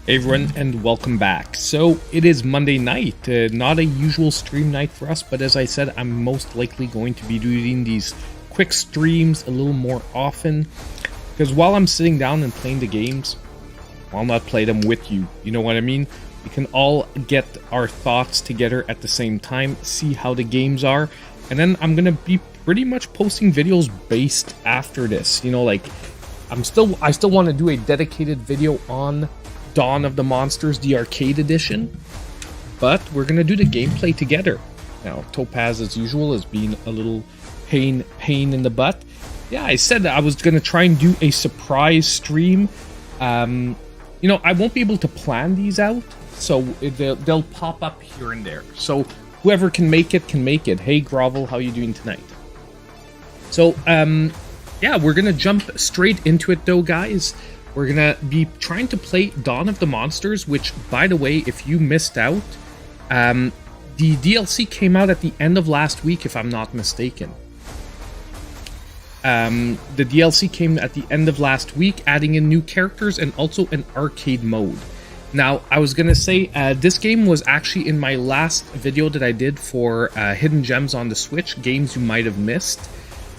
Hey everyone, and welcome back. So it is Monday night, not a usual stream night for us, but as I said, I'm most likely going to be doing these quick streams a little more often, because while I'm sitting down and playing the games, I'll not play them with you, you know what I mean? We can all get our thoughts together at the same time, see how the games are, and then I'm gonna be pretty much posting videos based after this, you know, like, I still want to do a dedicated video on Dawn of the Monsters, the arcade edition, but we're gonna do the gameplay together. Now, Topaz, as usual, is being a little pain in the butt. Yeah, I said that I was gonna try and do a surprise stream. You know, I won't be able to plan these out, so they'll pop up here and there. So whoever can make it can make it. Hey, Grovel, how you doing tonight? So, yeah, we're gonna jump straight into it, though, guys. We're gonna be trying to play Dawn of the Monsters, which, by the way, if you missed out, the DLC came out at the end of last week, if I'm not mistaken. The DLC came at the end of last week, adding in new characters and also an arcade mode. Now, I was gonna say, this game was actually in my last video that I did for Hidden Gems on the Switch, games you might have missed.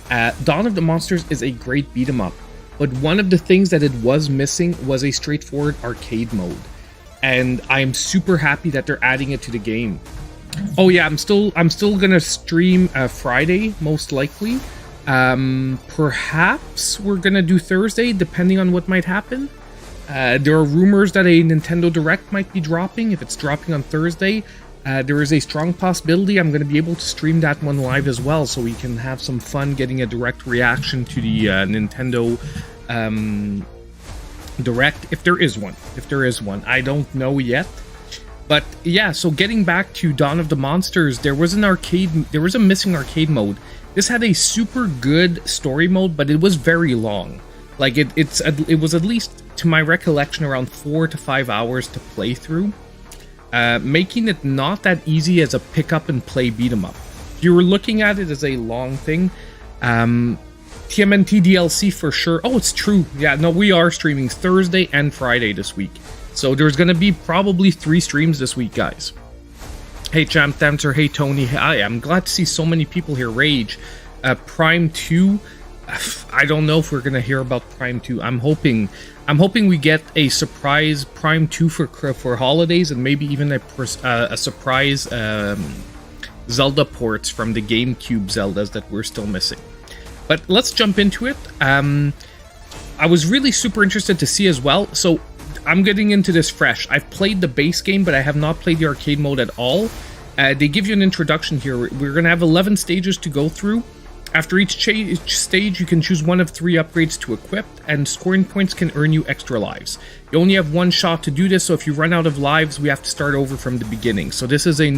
Dawn of the Monsters is a great beat-em-up. But one of the things that it was missing was a straightforward arcade mode. And I'm super happy that they're adding it to the game. Oh yeah, I'm still gonna stream Friday, most likely. Perhaps we're gonna do Thursday, depending on what might happen. There are rumors that a Nintendo Direct might be dropping. If it's dropping on Thursday, there is a strong possibility I'm going to be able to stream that one live as well, so we can have some fun getting a direct reaction to the Nintendo Direct, if there is one. I don't know yet. But yeah, so getting back to Dawn of the Monsters, there was a missing arcade mode. This had a super good story mode, but it was very long. Like, it was, at least to my recollection, around 4 to 5 hours to play through. Making it not that easy as a pick up and play beat 'em up. If you were looking at it as a long thing, TMNT DLC for sure. Oh, it's true. Yeah, no, we are streaming Thursday and Friday this week. So there's going to be probably 3 streams this week, guys. Hey, Champ Dancer. Hey, Tony. Hi, I'm glad to see so many people here. Rage. Prime 2. I don't know if we're going to hear about Prime 2. I'm hoping we get a surprise Prime 2 for holidays, and maybe even a surprise Zelda ports from the GameCube Zeldas that we're still missing. But let's jump into it. I was really super interested to see as well. So I'm getting into this fresh. I've played the base game, but I have not played the arcade mode at all. They give you an introduction here. We're going to have 11 stages to go through. After each stage, you can choose one of 3 upgrades to equip, and scoring points can earn you extra lives. You only have 1 shot to do this, so if you run out of lives, we have to start over from the beginning. So this is a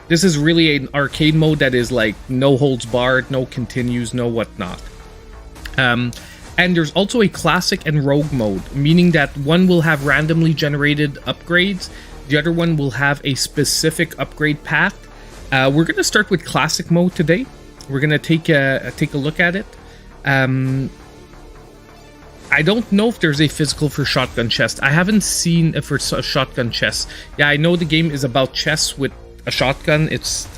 this is really an arcade mode that is like no holds barred, no continues, no whatnot. And there's also a classic and rogue mode, meaning that one will have randomly generated upgrades, the other one will have a specific upgrade path. We're going to start with classic mode today. We're going to take a look at it. I don't know if there's a physical for shotgun chest. I haven't seen it for shotgun chest. Yeah, I know the game is about chests with a shotgun.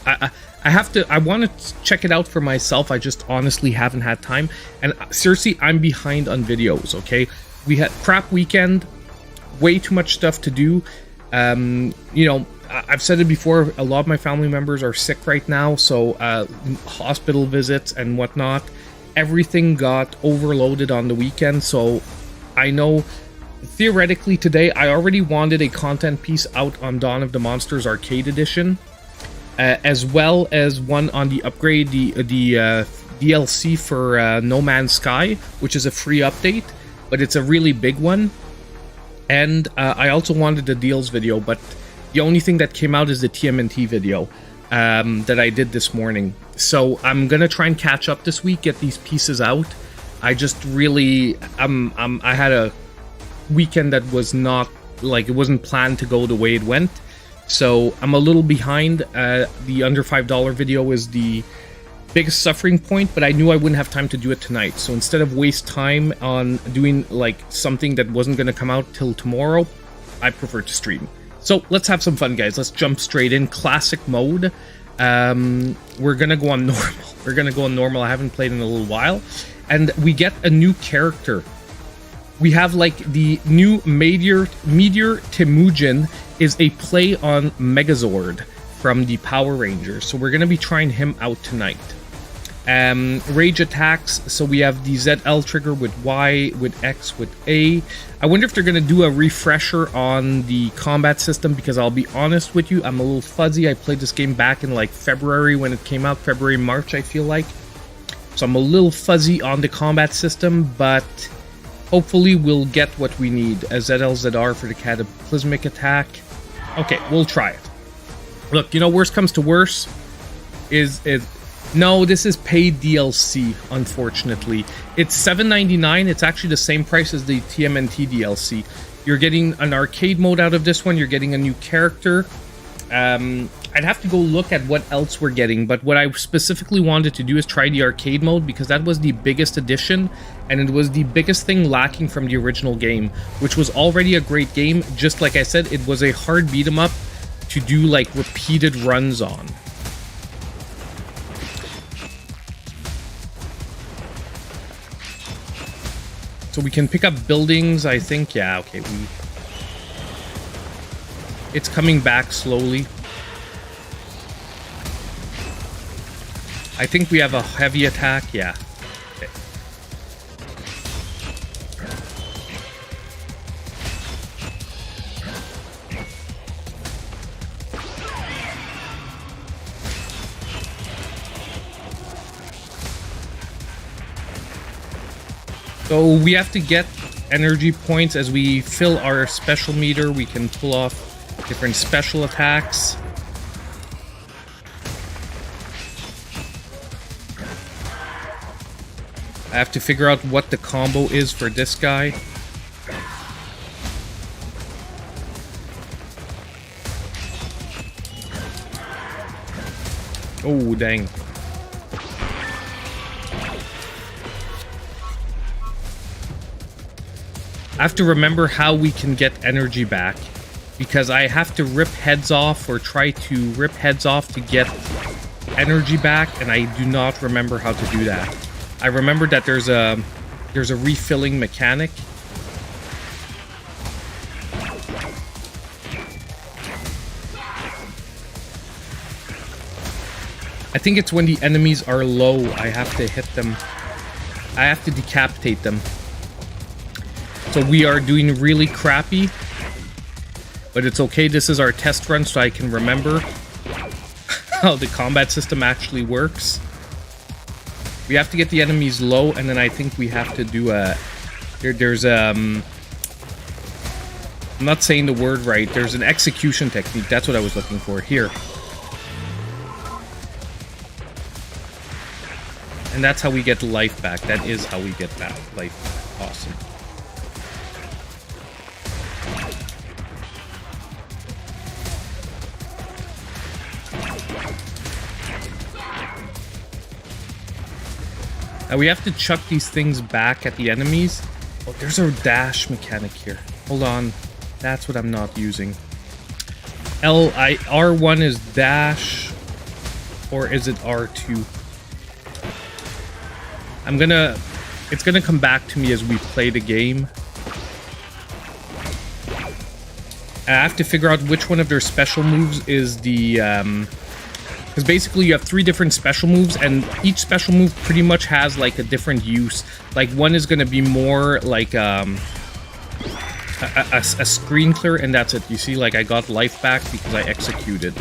I want to check it out for myself. I just honestly haven't had time. And seriously, I'm behind on videos, okay? We had crap weekend, way too much stuff to do. You know, I've said it before, a lot of my family members are sick right now, so hospital visits and whatnot, everything got overloaded on the weekend. So I know theoretically today I already wanted a content piece out on Dawn of the Monsters Arcade Edition, as well as one on the upgrade, the DLC for No Man's Sky, which is a free update, but it's a really big one. And I also wanted the deals video, but the only thing that came out is the TMNT video that I did this morning. So I'm gonna try and catch up this week, get these pieces out. I just really, I had a weekend that was not, like, it wasn't planned to go the way it went. So I'm a little behind. The under $5 video is the biggest suffering point, but I knew I wouldn't have time to do it tonight. So instead of waste time on doing like something that wasn't going to come out till tomorrow, I prefer to stream. So let's have some fun, guys. Let's jump straight in. Classic mode. We're going to go on normal. We're going to go on normal. I haven't played in a little while. And we get a new character. We have like the new Meteor Temujin is a play on Megazord from the Power Rangers. So we're going to be trying him out tonight. Rage attacks. So we have the ZL trigger with Y, with X, with A. I wonder if they're going to do a refresher on the combat system, because I'll be honest with you, I'm a little fuzzy. I played this game back in like February when it came out, February, March, I feel like. So I'm a little fuzzy on the combat system, but hopefully we'll get what we need. A ZLZR for the cataclysmic attack. Okay, we'll try it. Look, you know, worst comes to worst is no, this is paid DLC, unfortunately. It's $7.99. It's actually the same price as the TMNT DLC. You're getting an arcade mode out of this one. You're getting a new character. I'd have to go look at what else we're getting, but what I specifically wanted to do is try the arcade mode, because that was the biggest addition, and it was the biggest thing lacking from the original game, which was already a great game. Just like I said, it was a hard beat 'em up to do like repeated runs on. So we can pick up buildings, I think. Yeah, okay. It's coming back slowly. I think we have a heavy attack. Yeah. Okay. So we have to get energy points. As we fill our special meter, we can pull off different special attacks. I have to figure out what the combo is for this guy. Oh, dang. I have to remember how we can get energy back, because I have to rip heads off or try to rip heads off to get energy back, and I do not remember how to do that. I remember that there's a refilling mechanic. I think it's when the enemies are low, I have to hit them. I have to decapitate them. So we are doing really crappy, but it's okay. This is our test run, so I can remember how the combat system actually works. We have to get the enemies low, and then I think we have to do a... I'm not saying the word right. There's an execution technique. That's what I was looking for. Here. And that's how we get life back. That is how we get back life back. Awesome. Now we have to chuck these things back at the enemies. Oh, there's a dash mechanic here. Hold on. That's what I'm not using. R1 is dash, or is it R2? It's gonna come back to me as we play the game. I have to figure out which one of their special moves is the, because basically you have 3 different special moves, and each special move pretty much has like a different use. Like one is gonna be more like a screen clear, and that's it. You see, like I got life back because I executed.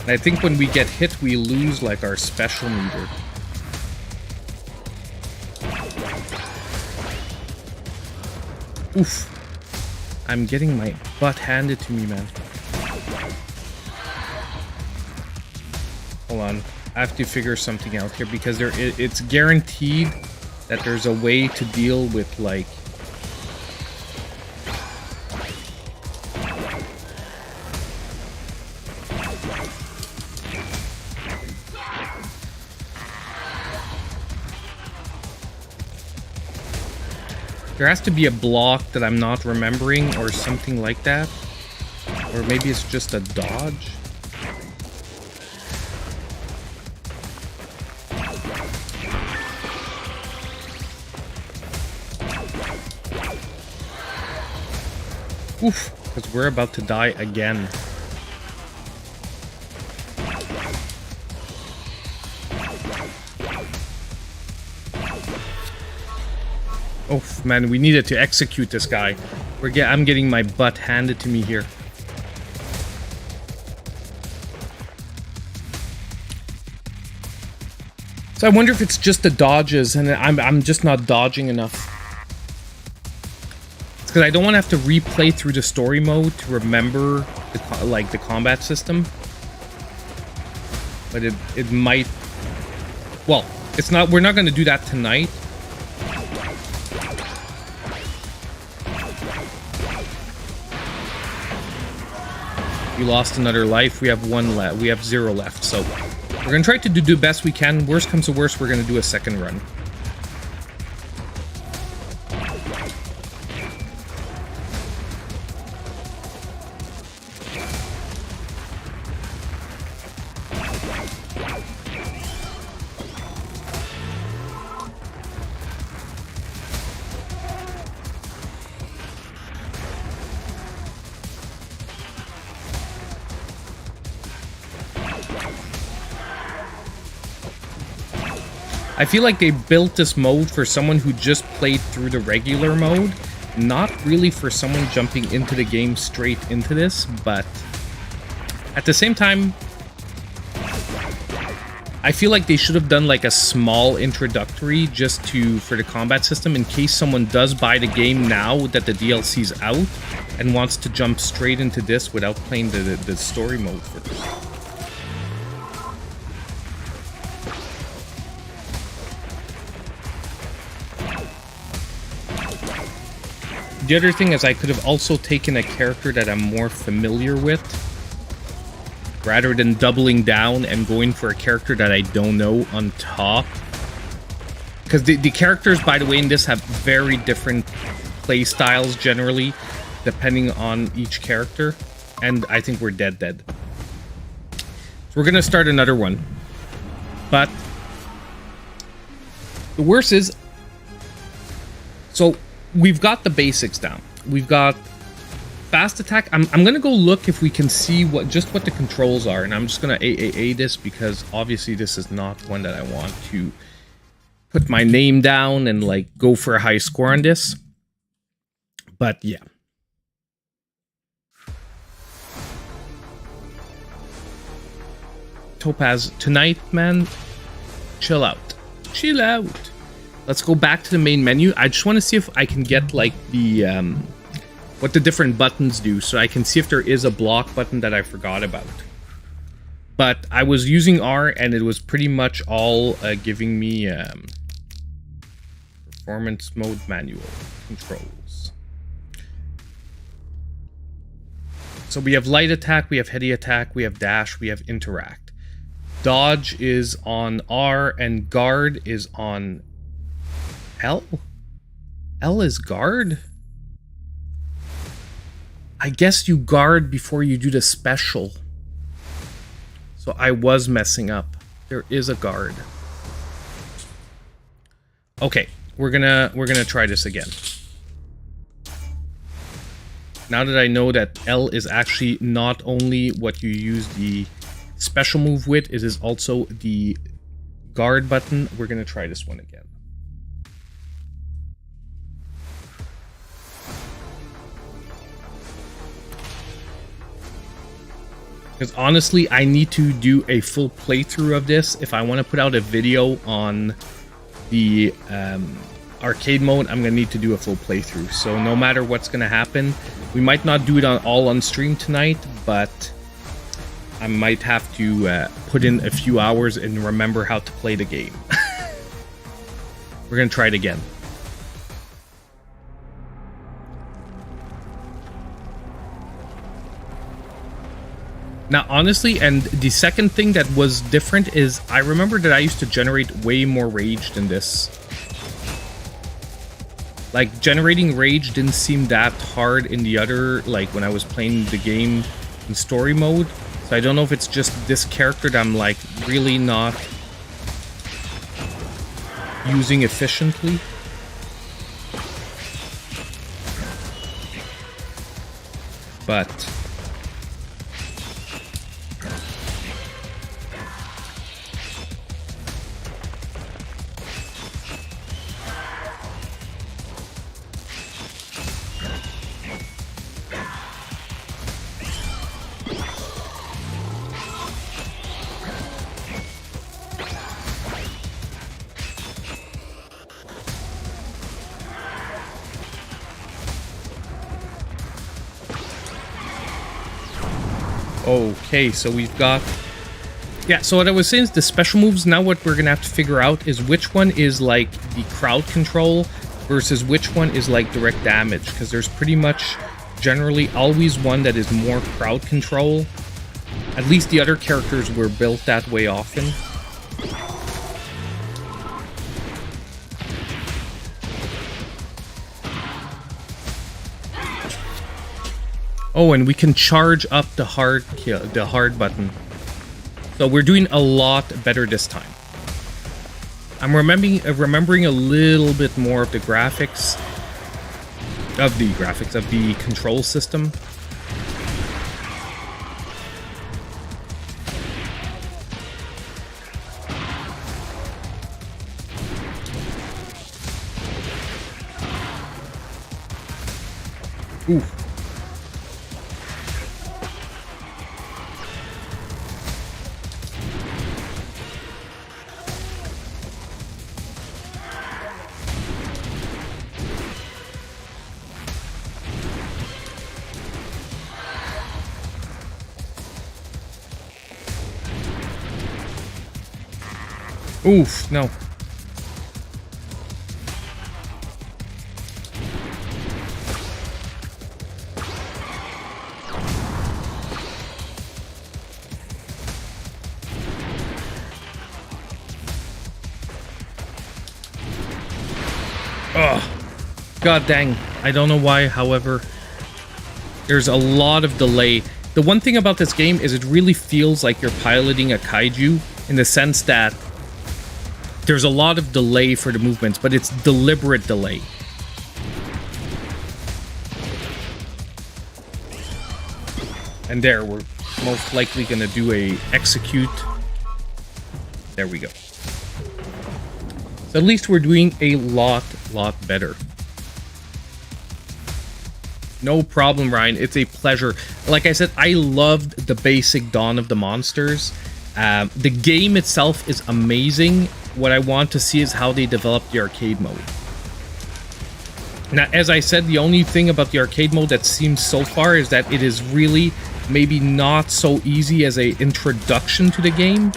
And I think when we get hit, we lose like our special meter. Oof. I'm getting my butt handed to me, man. Hold on. I have to figure something out here because it's guaranteed that there's a way to deal with, like... There has to be a block that I'm not remembering or something like that. Or maybe it's just a dodge. Oof, because we're about to die again. Oh man, we needed to execute this guy. I'm getting my butt handed to me here. So I wonder if it's just the dodges, and I'm just not dodging enough. It's because I don't want to have to replay through the story mode to remember the combat system. But it might. Well, it's not. We're not going to do that tonight. We lost another life. We have 1 left. We have 0 left. So we're going to try to do the best we can. Worst comes to worst, we're going to do a second run. I feel like they built this mode for someone who just played through the regular mode, not really for someone jumping into the game straight into this, but at the same time, I feel like they should have done like a small introductory just for the combat system in case someone does buy the game now that the DLC's out and wants to jump straight into this without playing the story mode first. The other thing is I could have also taken a character that I'm more familiar with rather than doubling down and going for a character that I don't know on top. Because the characters, by the way, in this have very different play styles generally, depending on each character. And I think we're dead. So we're going to start another one. But the worst is... So... We've got the basics down. We've got fast attack. I'm gonna go look if we can see what the controls are, and I'm just gonna AAA this because obviously this is not one that I want to put my name down and like go for a high score on this. But yeah. Topaz, tonight, man, chill out. Chill out. Let's go back to the main menu. I just want to see if I can get like the what the different buttons do, so I can see if there is a block button that I forgot about. But I was using R and it was pretty much all giving me performance mode manual controls. So we have light attack, we have heavy attack, we have dash, we have interact. Dodge is on R and guard is on L? L is guard? I guess you guard before you do the special. So I was messing up. There is a guard. Okay, we're gonna try this again. Now that I know that L is actually not only what you use the special move with, it is also the guard button. We're gonna try this one again. Because honestly, I need to do a full playthrough of this if I want to put out a video on the arcade mode, I'm gonna need to do a full playthrough. So no matter what's gonna happen, we might not do it all on stream tonight, but I might have to put in a few hours and remember how to play the game. We're gonna try it again. Now, honestly, and the second thing that was different is I remember that I used to generate way more rage than this. Like, generating rage didn't seem that hard in the other, like, when I was playing the game in story mode. So I don't know if it's just this character that I'm, like, really not using efficiently. But okay, so we've got... Yeah, so what I was saying is the special moves, now what we're going to have to figure out is which one is like the crowd control versus which one is like direct damage, because there's pretty much generally always one that is more crowd control. At least the other characters were built that way often. Oh, and we can charge up the hard kill, the hard button. So we're doing a lot better this time. I'm remembering a little bit more of the graphics, of the control system. Ooh. Oof, no. Ugh. God dang. I don't know why, however, there's a lot of delay. The one thing about this game is it really feels like you're piloting a kaiju in the sense that there's a lot of delay for the movements, but it's deliberate delay. And there, we're most likely going to do a execute. There we go. So at least we're doing a lot better. No problem, Ryan. It's a pleasure. Like I said, I loved the basic Dawn of the Monsters. The game itself is amazing. What I want to see is how they develop the arcade mode. Now, as I said, the only thing about the arcade mode that seems so far is that it is really maybe not so easy as an introduction to the game.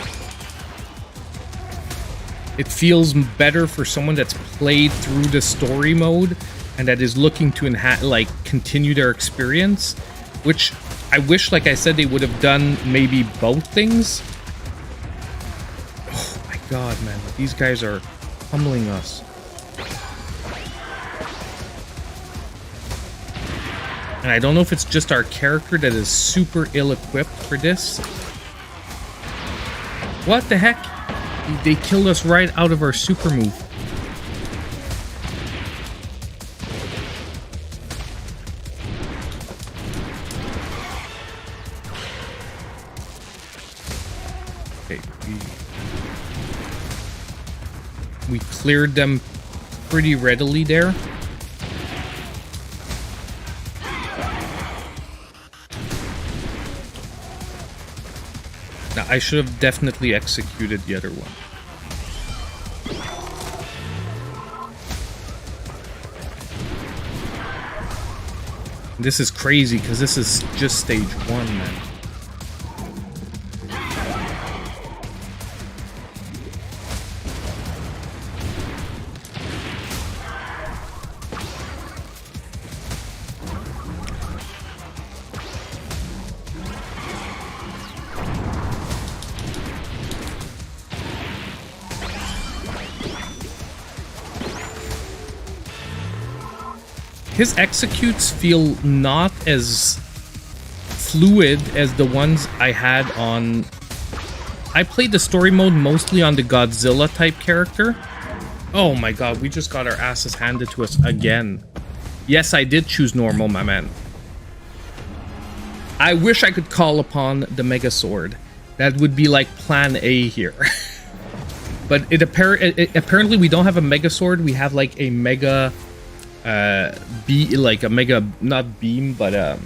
It feels better for someone that's played through the story mode and that is looking to continue their experience, which I wish, like I said, they would have done maybe both things. God, man, these guys are pummeling us. And I don't know if it's just our character that is super ill-equipped for this. What the heck? They killed us right out of our super move. Okay, we cleared them pretty readily there. Now, I should have definitely executed the other one. This is crazy because this is just stage 1, man. His executes feel not as fluid as the ones I had on... I played the story mode mostly on the Godzilla type character. Oh my god, we just got our asses handed to us again. Yes, I did choose normal, my man. I wish I could call upon the Mega Sword. That would be like plan A here. But apparently we don't have a Mega Sword, we have like a Mega... like a mega, not beam, but a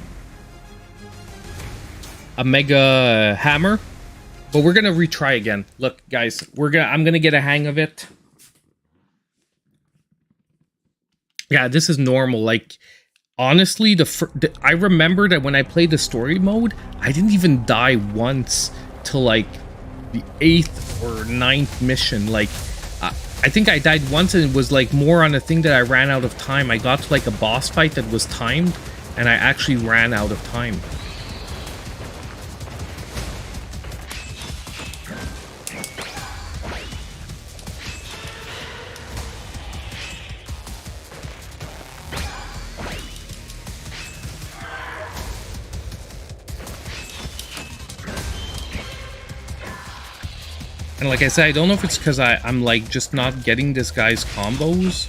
mega hammer. But we're gonna retry again. Look, guys, I'm gonna get a hang of it. Yeah, this is normal. Like, honestly, I remember that when I played the story mode, I didn't even die once till like the 8th or 9th mission. Like, I think I died once, and it was like more on a thing that I ran out of time. I got to like a boss fight that was timed, and I actually ran out of time. And like I said, I don't know if it's because I'm like just not getting this guy's combos.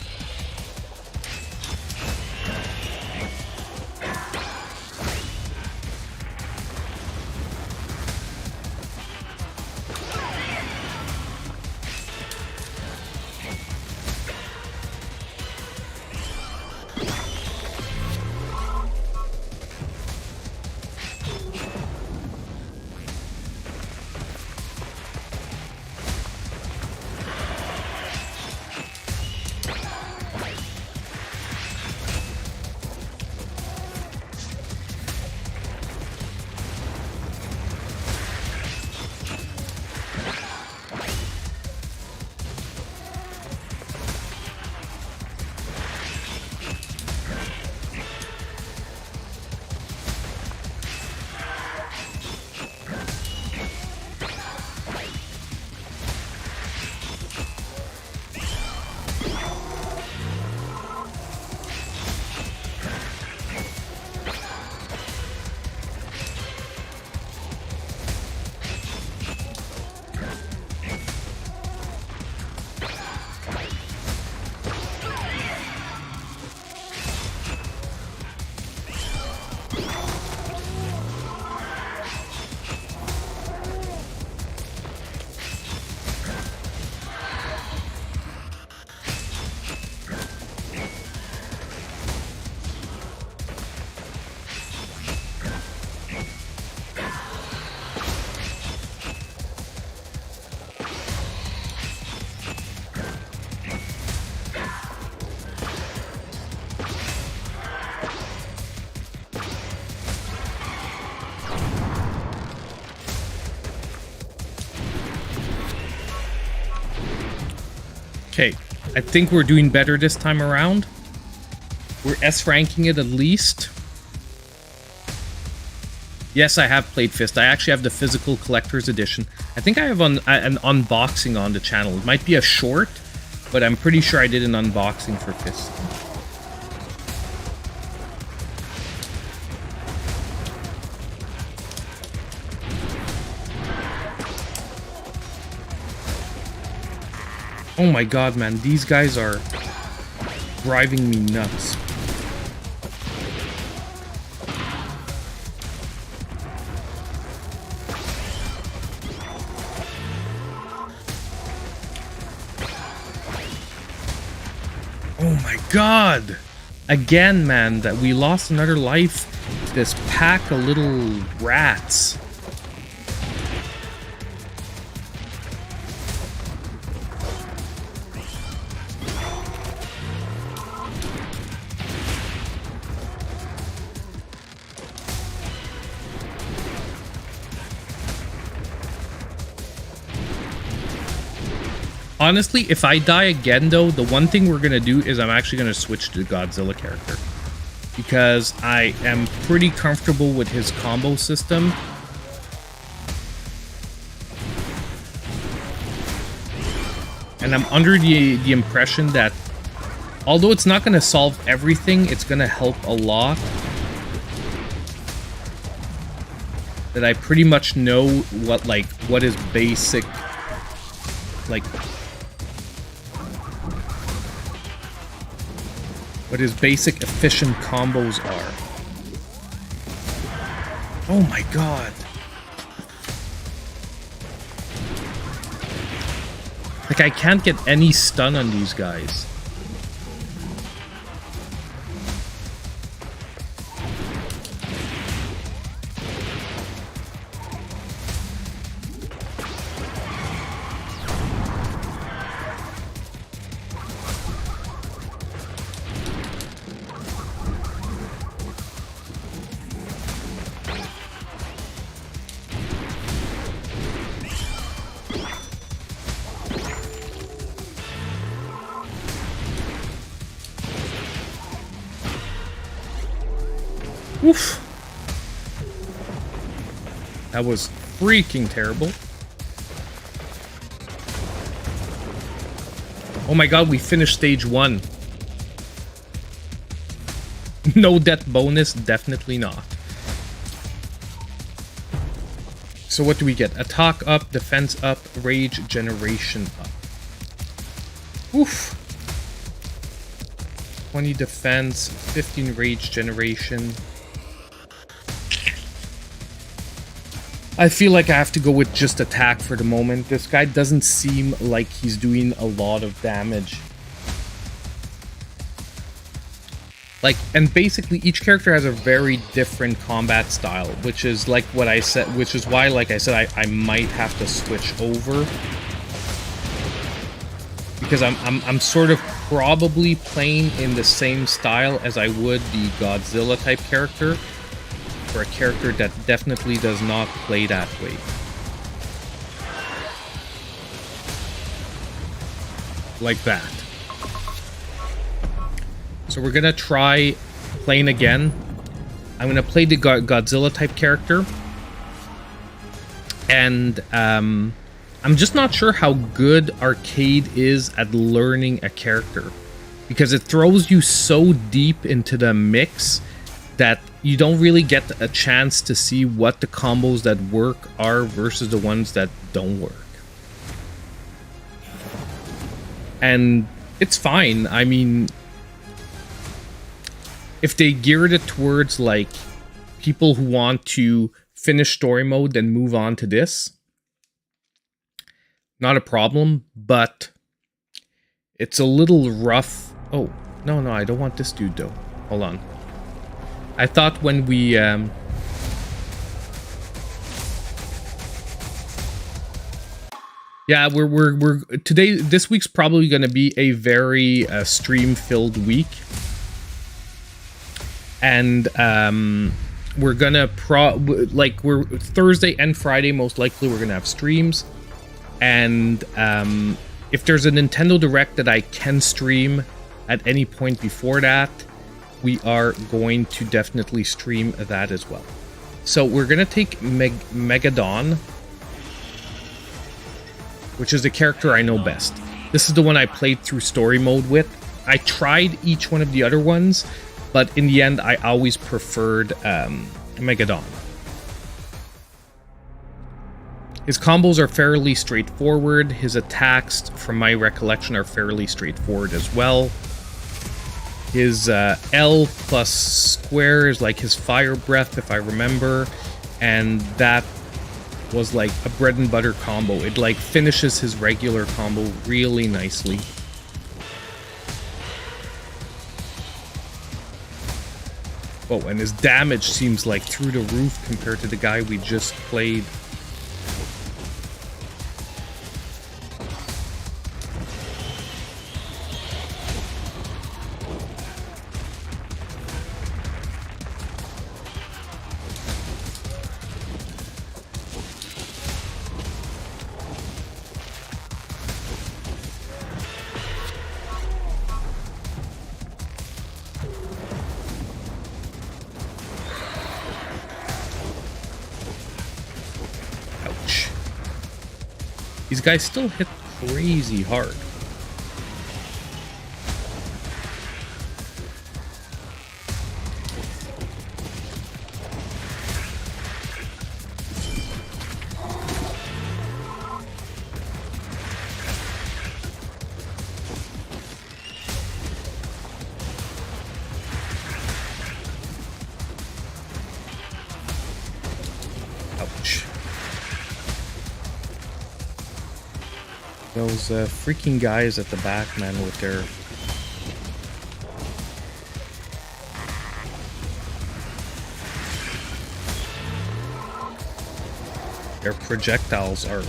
Okay, I think we're doing better this time around. We're S-ranking it at least. Yes, I have played Fist. I actually have the physical collector's edition. I think I have an unboxing on the channel. It might be a short, but I'm pretty sure I did an unboxing for Fist. Oh my god, man, these guys are driving me nuts. Oh my god! Again, man, that we lost another life. This pack of little rats. Honestly, if I die again, though, the one thing we're going to do is I'm actually going to switch to the Godzilla character. Because I am pretty comfortable with his combo system. And I'm under the impression that, although it's not going to solve everything, it's going to help a lot. That I pretty much know what is basic, like, what his basic efficient combos are. Oh my god. Like, I can't get any stun on these guys. Oof. That was freaking terrible. Oh my god, we finished stage 1. No death bonus, definitely not. So what do we get? Attack up, defense up, rage generation up. Oof. 20 defense, 15 rage generation. I feel like I have to go with just attack for the moment. This guy doesn't seem like he's doing a lot of damage. Like, and basically each character has a very different combat style, which is like what I said, which is why, like I said, I might have to switch over. Because I'm sort of probably playing in the same style as I would the Godzilla type character. For a character that definitely does not play that way. Like that. So we're gonna try playing again. I'm gonna play the Godzilla type character. And I'm just not sure how good Arcade is at learning a character. Because it throws you so deep into the mix that you don't really get a chance to see what the combos that work are versus the ones that don't work. And it's fine. I mean, if they geared it towards like people who want to finish story mode then move on to this, not a problem, but it's a little rough. Oh, no, I don't want this dude though. Hold on. I thought when we yeah, we're today, this week's probably going to be a very stream filled week. And we're going to we're Thursday and Friday most likely we're going to have streams. And if there's a Nintendo Direct that I can stream at any point before that, we are going to definitely stream that as well. So we're going to take Megadon, which is the character I know best. This is the one I played through story mode with. I tried each one of the other ones, but in the end, I always preferred Megadon. His combos are fairly straightforward. His attacks, from my recollection, are fairly straightforward as well. His L plus square is like his fire breath, if I remember. And that was like a bread and butter combo. It like finishes his regular combo really nicely. Oh, and his damage seems like through the roof compared to the guy we just played. These guys still hit crazy hard. Ouch. Those freaking guys at the back, man, with their projectiles are...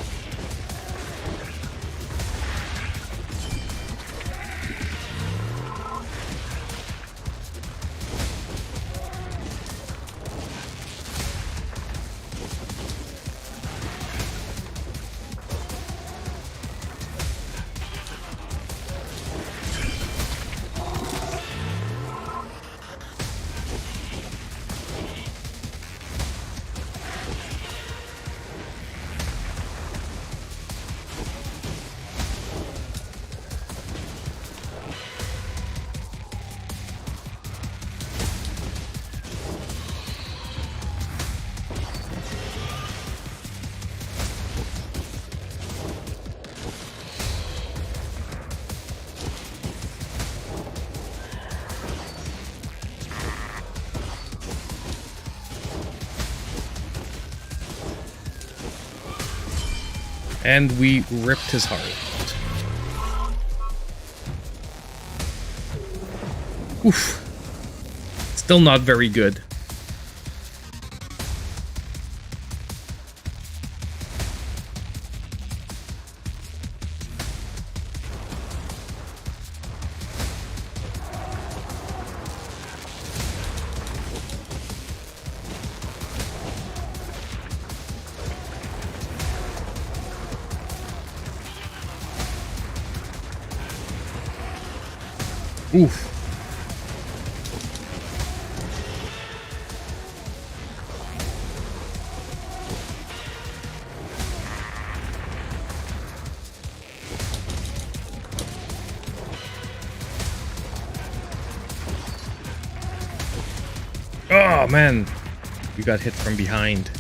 And we ripped his heart out. Oof. Still not very good. Oof. Oh, man. You got hit from behind.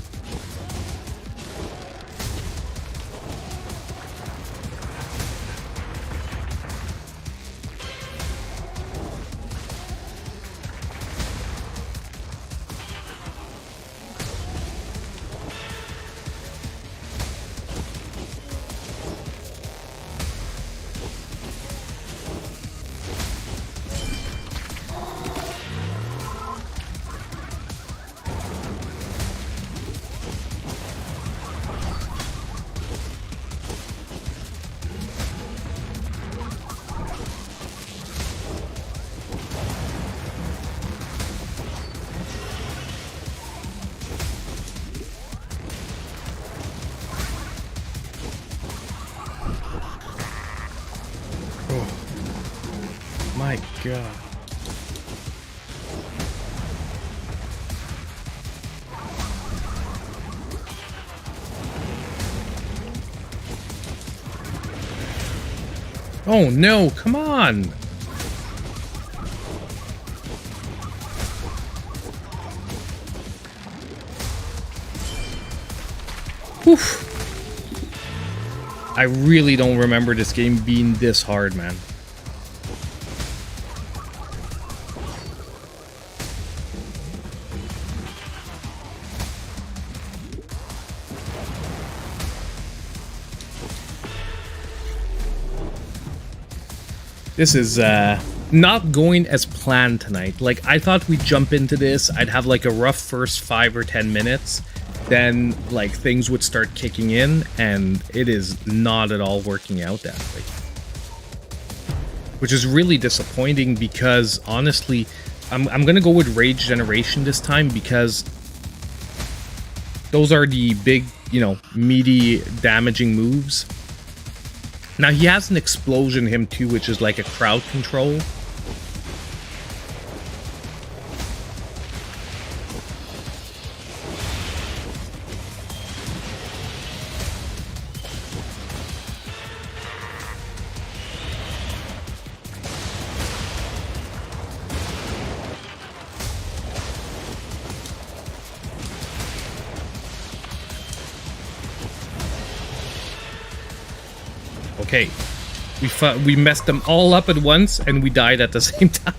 My God. Oh no, come on. Oof. I really don't remember this game being this hard, man. This is not going as planned tonight. Like, I thought we'd jump into this, I'd have like a rough first 5 or 10 minutes, then like things would start kicking in, and it is not at all working out that way. Which is really disappointing because, honestly, I'm gonna go with Rage Generation this time because those are the big, you know, meaty, damaging moves. Now, he has an explosion him too, which is like a crowd control. Okay. We messed them all up at once, and we died at the same time.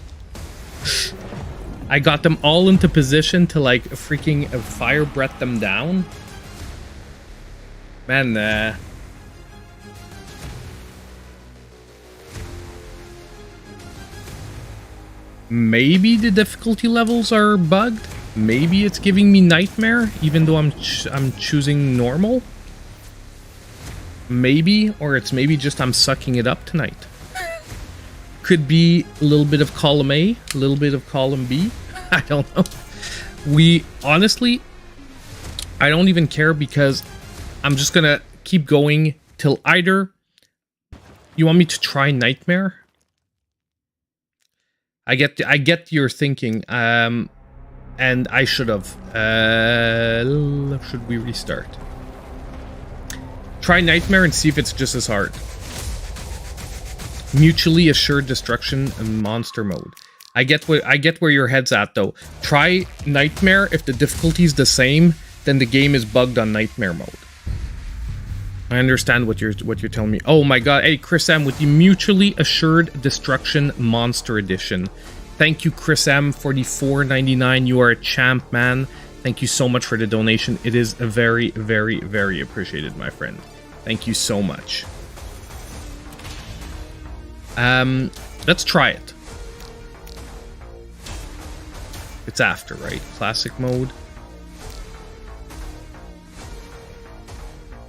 I got them all into position to, like, freaking fire breath them down. Man, maybe the difficulty levels are bugged. Maybe it's giving me nightmare, even though I'm choosing normal. Maybe, or it's maybe just I'm sucking it up tonight. Could be a little bit of column A, a little bit of column B. I don't know. Honestly, I don't even care, because I'm just gonna keep going till either you want me to try nightmare. I get your thinking, and I should have. Should we restart? Try nightmare and see if it's just as hard. Mutually assured destruction and monster mode. I get where your head's at, though. Try nightmare. If the difficulty's the same, then the game is bugged on nightmare mode. I understand what you're telling me. Oh my god. Hey, Chris M with the mutually assured destruction monster edition. Thank you, Chris M, for the $4.99. You are a champ, man. Thank you so much for the donation. It is a very, very, very appreciated, my friend. Thank you so much. Let's try it. It's after, right? Classic mode.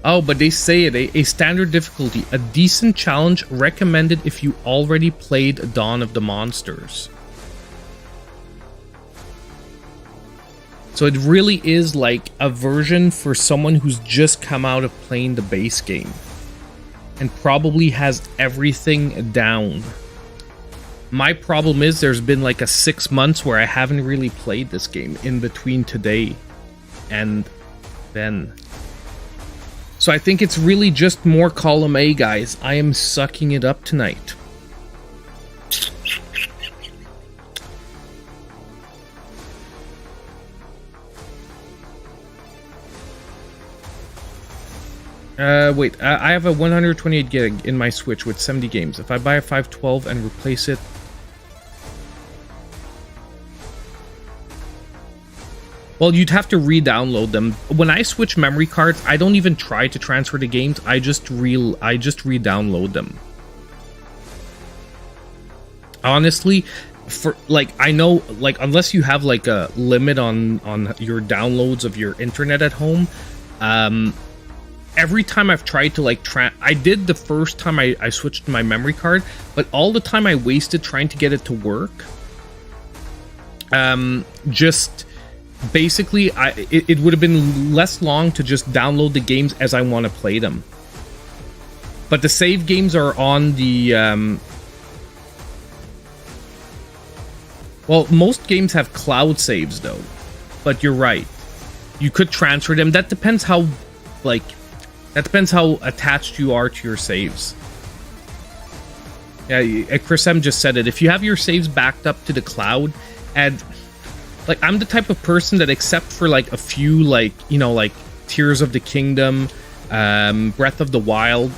Oh, but they say it, a standard difficulty. A decent challenge recommended if you already played Dawn of the Monsters. So it really is like a version for someone who's just come out of playing the base game. And probably has everything down. My problem is there's been like a 6 months where I haven't really played this game in between today and then. So I think it's really just more column A, guys. I am sucking it up tonight. Wait, I have a 128 gig in my Switch with 70 games. If I buy a 512 and replace it... Well, you'd have to re-download them. When I switch memory cards, I don't even try to transfer the games. I just re-download them. Honestly, for like, I know, like, unless you have like a limit on your downloads of your internet at home, every time I've tried to like I did the first time I switched my memory card, but all the time I wasted trying to get it to work, just basically it would have been less long to just download the games as I want to play them. But the save games are on the well, most games have cloud saves though, but you're right, you could transfer them. That depends how attached you are to your saves. Yeah, Chris M just said it. If you have your saves backed up to the cloud, and like, I'm the type of person that, except for like a few, like, you know, like Tears of the Kingdom, Breath of the Wild,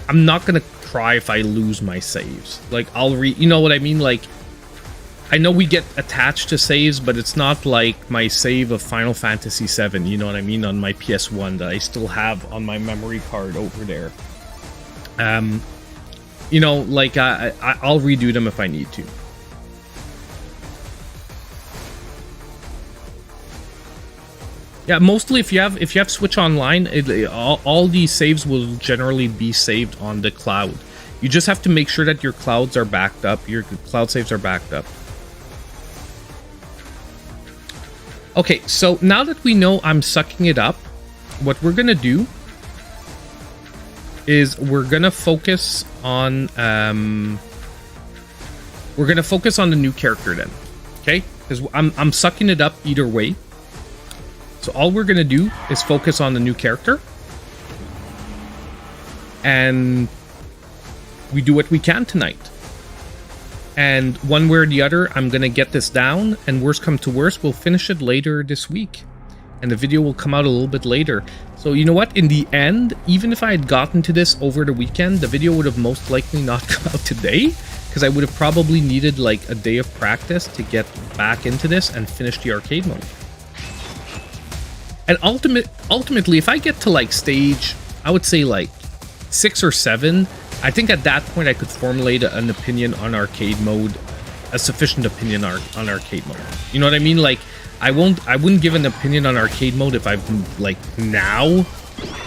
I'm not gonna cry if I lose my saves. Like, you know what I mean? Like, I know we get attached to saves, but it's not like my save of Final Fantasy VII, you know what I mean, on my PS1 that I still have on my memory card over there. You know, like, I'll redo them if I need to. Yeah, mostly if you have Switch Online, all these saves will generally be saved on the cloud. You just have to make sure that your clouds are backed up, your cloud saves are backed up. Okay, so now that we know I'm sucking it up, what we're gonna do is we're gonna focus on the new character then, okay? Because I'm sucking it up either way. So all we're gonna do is focus on the new character, and we do what we can tonight. And one way or the other, I'm gonna get this down, and worst come to worst, we'll finish it later this week. and the video will come out a little bit later. So you know what? In the end, even if I had gotten to this over the weekend, the video would have most likely not come out today, because I would have probably needed like a day of practice to get back into this and finish the arcade mode. And ultimately, if I get to like stage, I would say like 6 or 7, I think at that point I could formulate an opinion on arcade mode, a sufficient opinion on arcade mode. You know what I mean? Like, I wouldn't give an opinion on arcade mode if I'm like now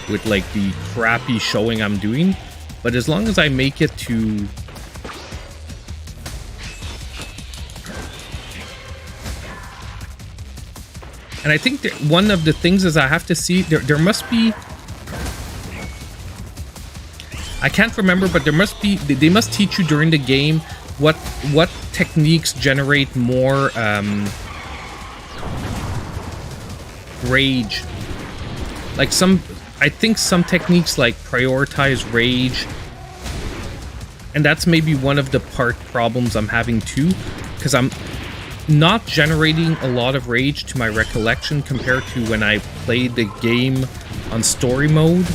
with like the crappy showing I'm doing, but as long as I make it to and I think that one of the things is I have to see there must be, I can't remember, but there must be, they must teach you during the game what techniques generate more rage. Like I think some techniques like prioritize rage, and that's maybe one of the problems I'm having too, because I'm not generating a lot of rage to my recollection compared to when I played the game on story mode.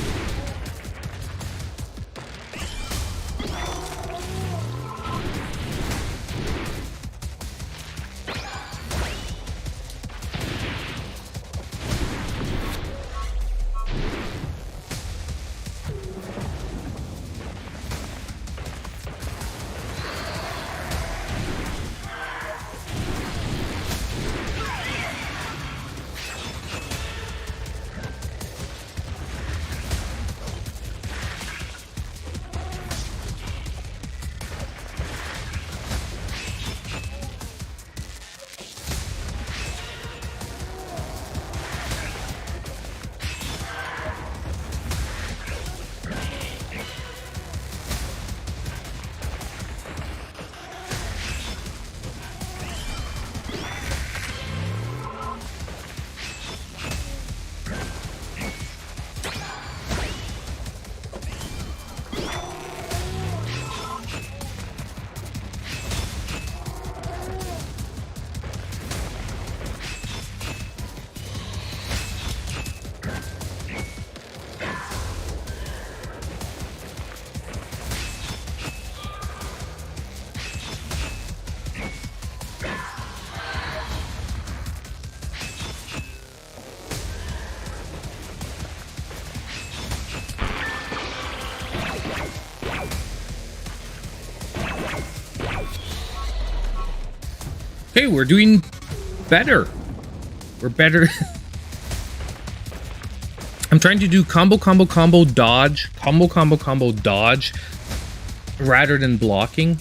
Okay, we're doing better. We're better. I'm trying to do combo, dodge, combo, dodge, rather than blocking.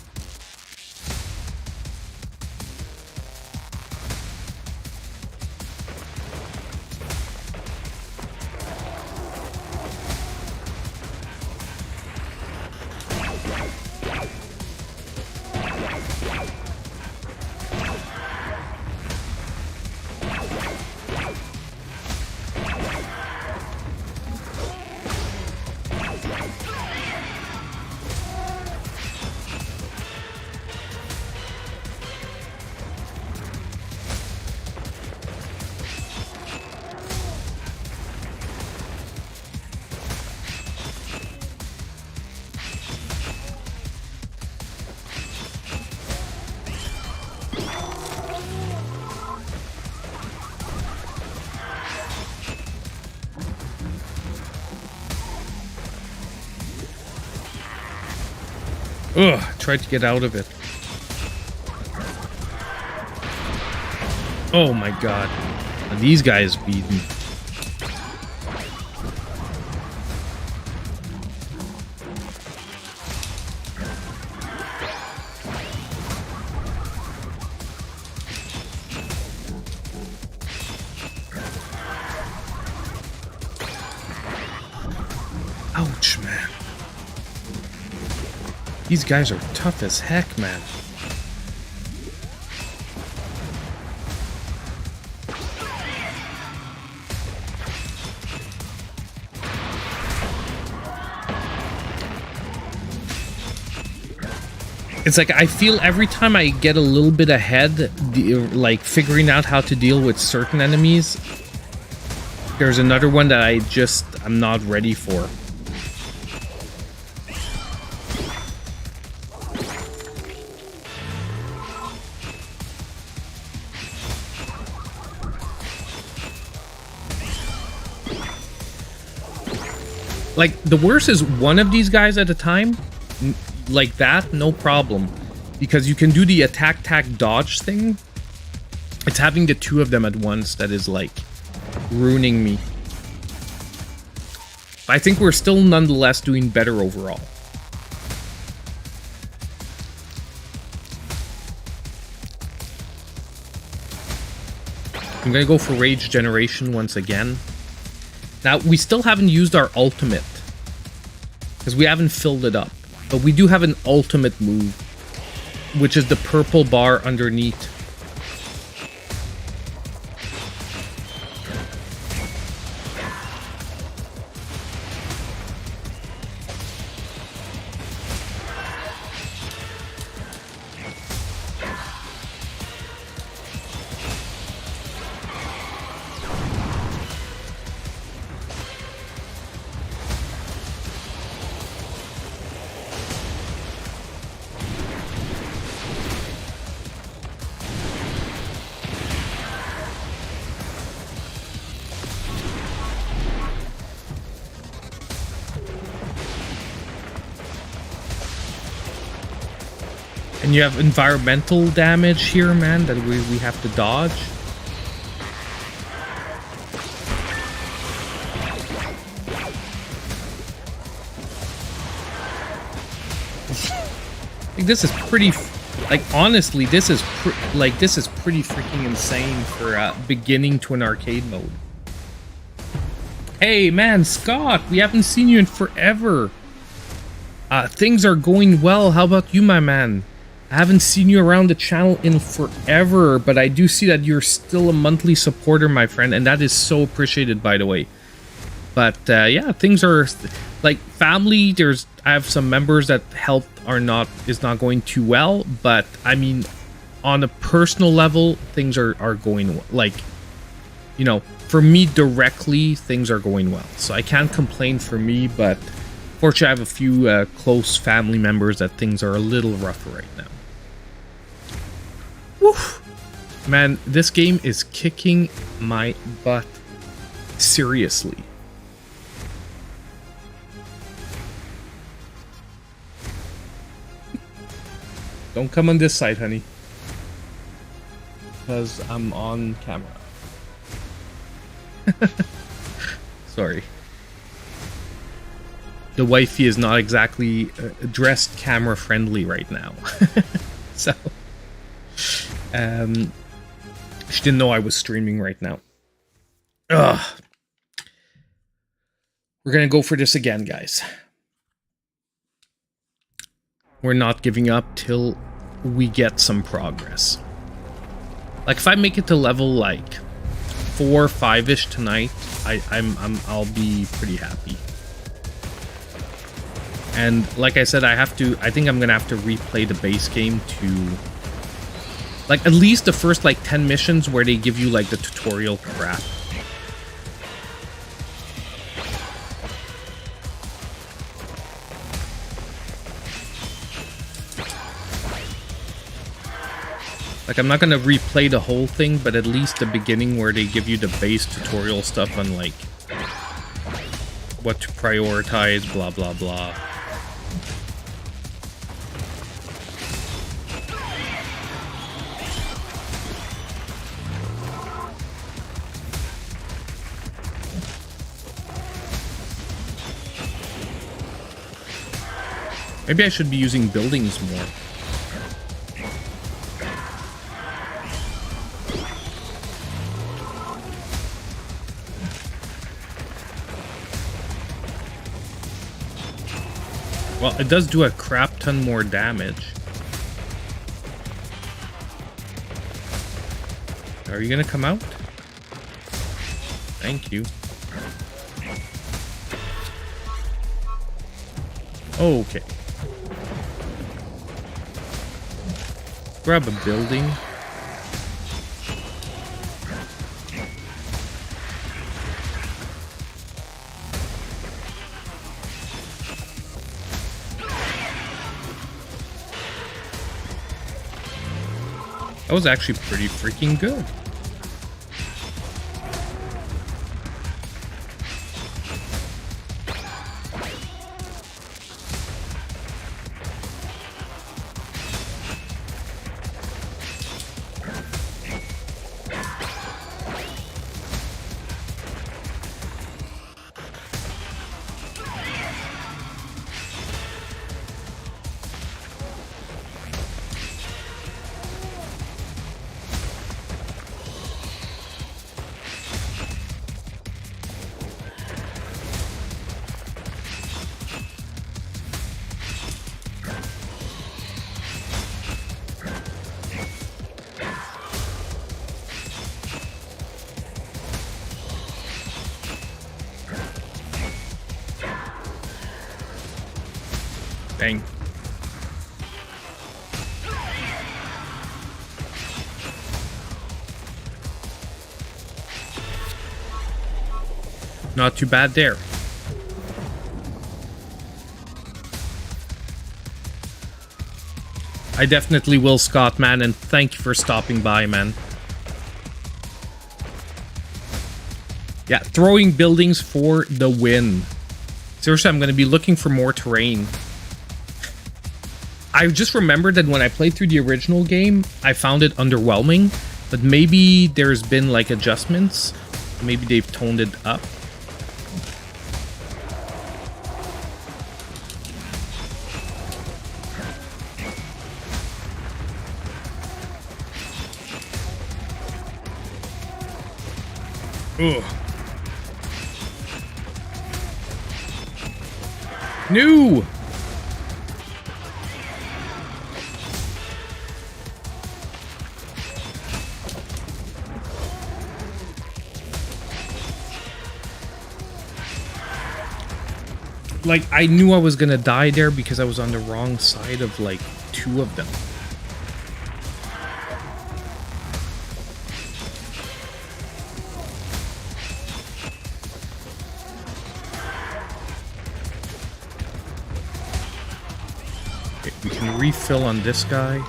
Ugh, tried to get out of it. Oh my god. Are these guys beaten? Ouch, man. These guys are tough as heck, man. It's like I feel every time I get a little bit ahead, like figuring out how to deal with certain enemies, There's another one that I'm not ready for. Like, the worst is one of these guys at a time. Like that, no problem. Because you can do the attack, dodge thing. It's having the two of them at once that is, like, ruining me. I think we're still nonetheless doing better overall. I'm gonna go for Rage Generation once again. Now, we still haven't used our ultimate, because we haven't filled it up. But we do have an ultimate move, which is the purple bar underneath. And you have environmental damage here, man, that we have to dodge. Like, this is pretty, like, honestly, this is pretty freaking insane for beginning to an arcade mode. Hey, man, Scott, we haven't seen you in forever. Things are going well. How about you, my man? I haven't seen you around the channel in forever, but I do see that you're still a monthly supporter, my friend, and that is so appreciated, by the way. But yeah, things are like family. I have some members that health is not going too well, but I mean, on a personal level, things are going, like, you know, for me directly, things are going well. So I can't complain for me, but fortunately, I have a few close family members that things are a little rougher right now. Woof. Man, this game is kicking my butt. Seriously. Don't come on this side, honey. Because I'm on camera. Sorry. The wifey is not exactly dressed camera friendly right now. So she didn't know I was streaming right now. Ugh. We're gonna go for this again, guys. We're not giving up till we get some progress. Like, if I make it to level like 4 or 5-ish tonight, I'll be pretty happy. And like I said, I think I'm gonna have to replay the base game to, like, at least the first like 10 missions where they give you like the tutorial crap. Like, I'm not gonna replay the whole thing, but at least the beginning where they give you the base tutorial stuff on like what to prioritize, blah blah blah. Maybe I should be using buildings more. Well, it does do a crap ton more damage. Are you gonna come out? Thank you. Okay. Grab a building. That was actually pretty freaking good. Dang. Not too bad there. I definitely will, Scott, man, and thank you for stopping by, man. Yeah, throwing buildings for the win. Seriously, I'm going to be looking for more terrain. I just remembered that when I played through the original game, I found it underwhelming, but maybe there's been like adjustments. Maybe they've toned it up. Ugh. No! Like, I knew I was gonna die there because I was on the wrong side of, like, two of them. Okay, we can refill on this guy.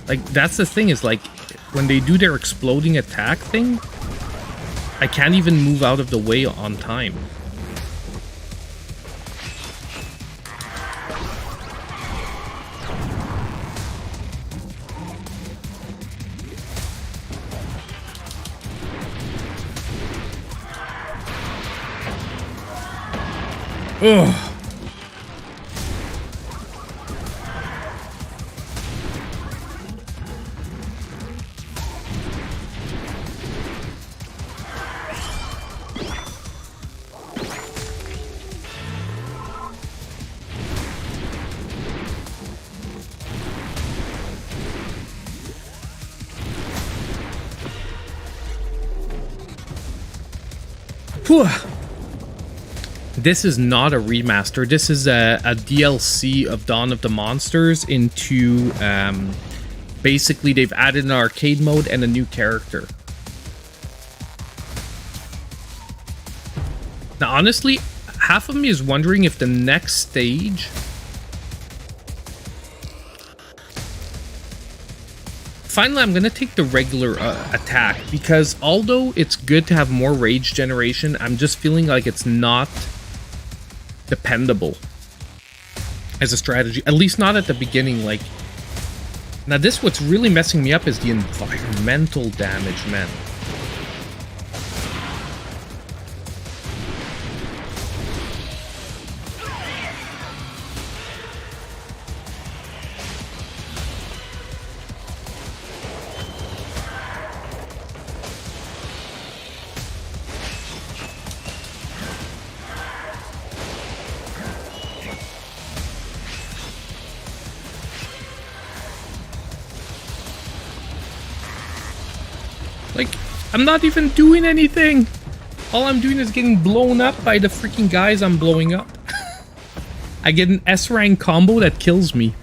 Like, that's the thing, is like, when they do their exploding attack thing, I can't even move out of the way on time. Ugh. Whew. This is not a remaster. This is a DLC of Dawn of the Monsters into, basically they've added an arcade mode and a new character. Now, honestly, half of me is wondering if the next stage... Finally, I'm going to take the regular attack, because although it's good to have more rage generation, I'm just feeling like it's not dependable as a strategy, at least not at the beginning. Like, now this, what's really messing me up is the environmental damage, man. Like, I'm not even doing anything. All I'm doing is getting blown up by the freaking guys I'm blowing up. I get an S rank combo that kills me.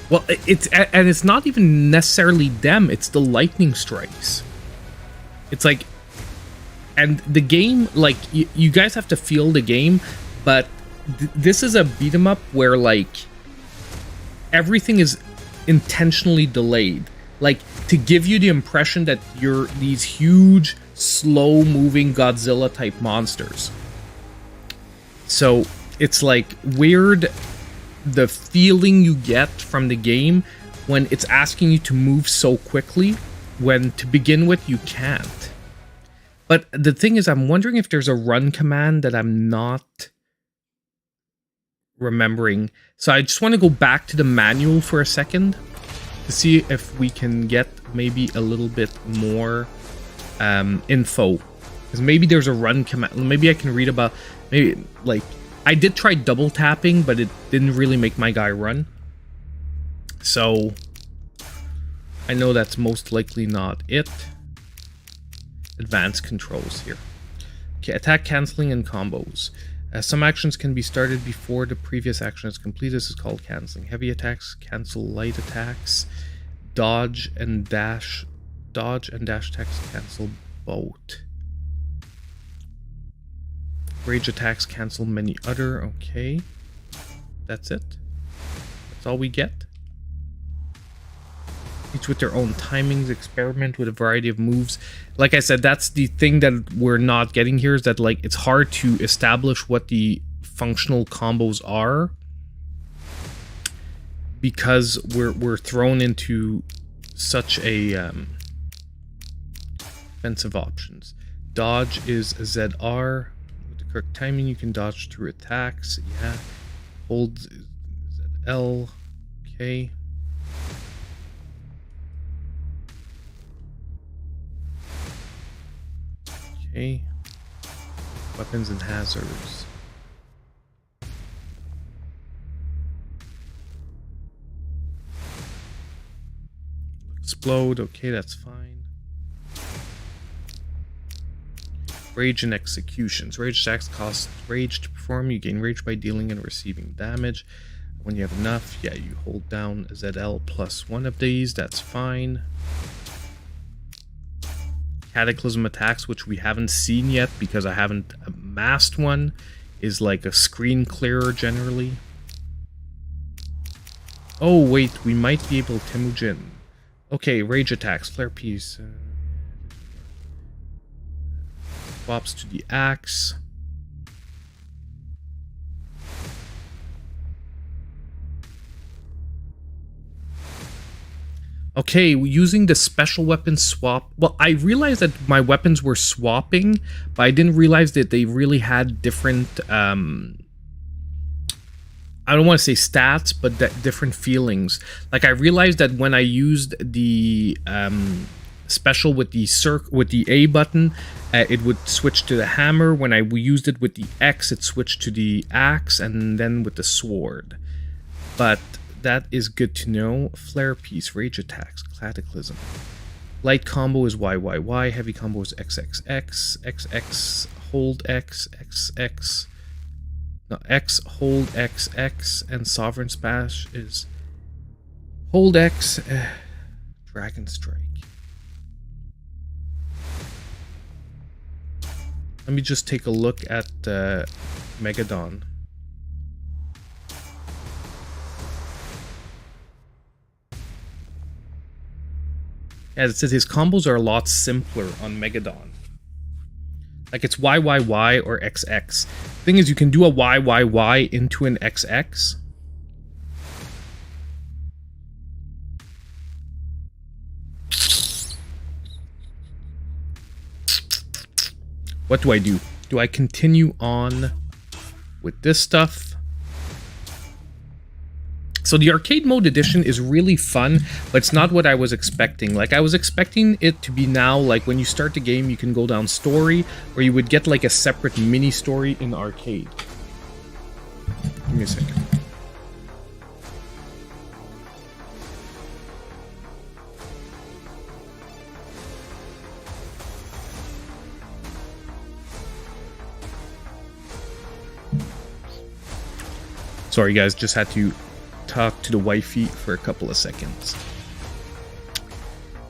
Well, it's not even necessarily them, it's the lightning strikes. It's like, and the game, like, you guys have to feel the game, but this is a beat 'em up where, like, everything is intentionally delayed, like, to give you the impression that you're these huge, slow-moving Godzilla-type monsters. So it's like weird, the feeling you get from the game when it's asking you to move so quickly, when to begin with you can't. But the thing is, I'm wondering if there's a run command that I'm not remembering. So I just want to go back to the manual for a second to see if we can get maybe a little bit more info. Because maybe there's a run command. Maybe I can read about, maybe, like, I did try double tapping, but it didn't really make my guy run. So I know that's most likely not it. Advanced controls here. Okay, attack canceling and combos. Some actions can be started before the previous action is complete. This is called canceling. Heavy attacks cancel light attacks. Dodge and dash attacks cancel both. Rage attacks cancel many other. Okay, that's it. That's all we get. Each with their own timings. Experiment with a variety of moves. Like I said, that's the thing that we're not getting here, is that, like, it's hard to establish what the functional combos are because we're thrown into such a offensive options. Dodge is ZR. With the correct timing, you can dodge through attacks. Yeah. Hold ZL. Okay. Okay. Weapons and hazards. Explode. Okay, that's fine. Rage and executions. Rage attacks cost rage to perform. You gain rage by dealing and receiving damage. When you have enough, yeah, you hold down ZL plus one of these. That's fine. Cataclysm attacks, which we haven't seen yet because I haven't amassed one, is like a screen clearer generally. Oh wait, we might be able to Temujin. Okay, rage attacks, flare piece. Swaps to the axe. Okay, using the special weapon swap. Well, I realized that my weapons were swapping, but I didn't realize that they really had different, I don't want to say stats, but different feelings. Like, I realized that when I used the special with the A button, it would switch to the hammer. When I used it with the X, it switched to the axe, and then with the sword. But that is good to know. Flare piece, rage attacks, cataclysm. Light combo is YYY, heavy combo is XXX, XX, hold X, XX, no, X, hold XX, and sovereign smash is hold X, dragon strike. Let me just take a look at Megadon. As it says, his combos are a lot simpler on Megadon. Like, it's YYY or XX. Thing is, you can do a YYY into an XX. What do I do? Do I continue on with this stuff? So the arcade mode edition is really fun, but it's not what I was expecting. Like, I was expecting it to be now, like, when you start the game, you can go down story, or you would get, like, a separate mini story in arcade. Give me a second. Sorry guys, just had to talk to the wifey for a couple of seconds.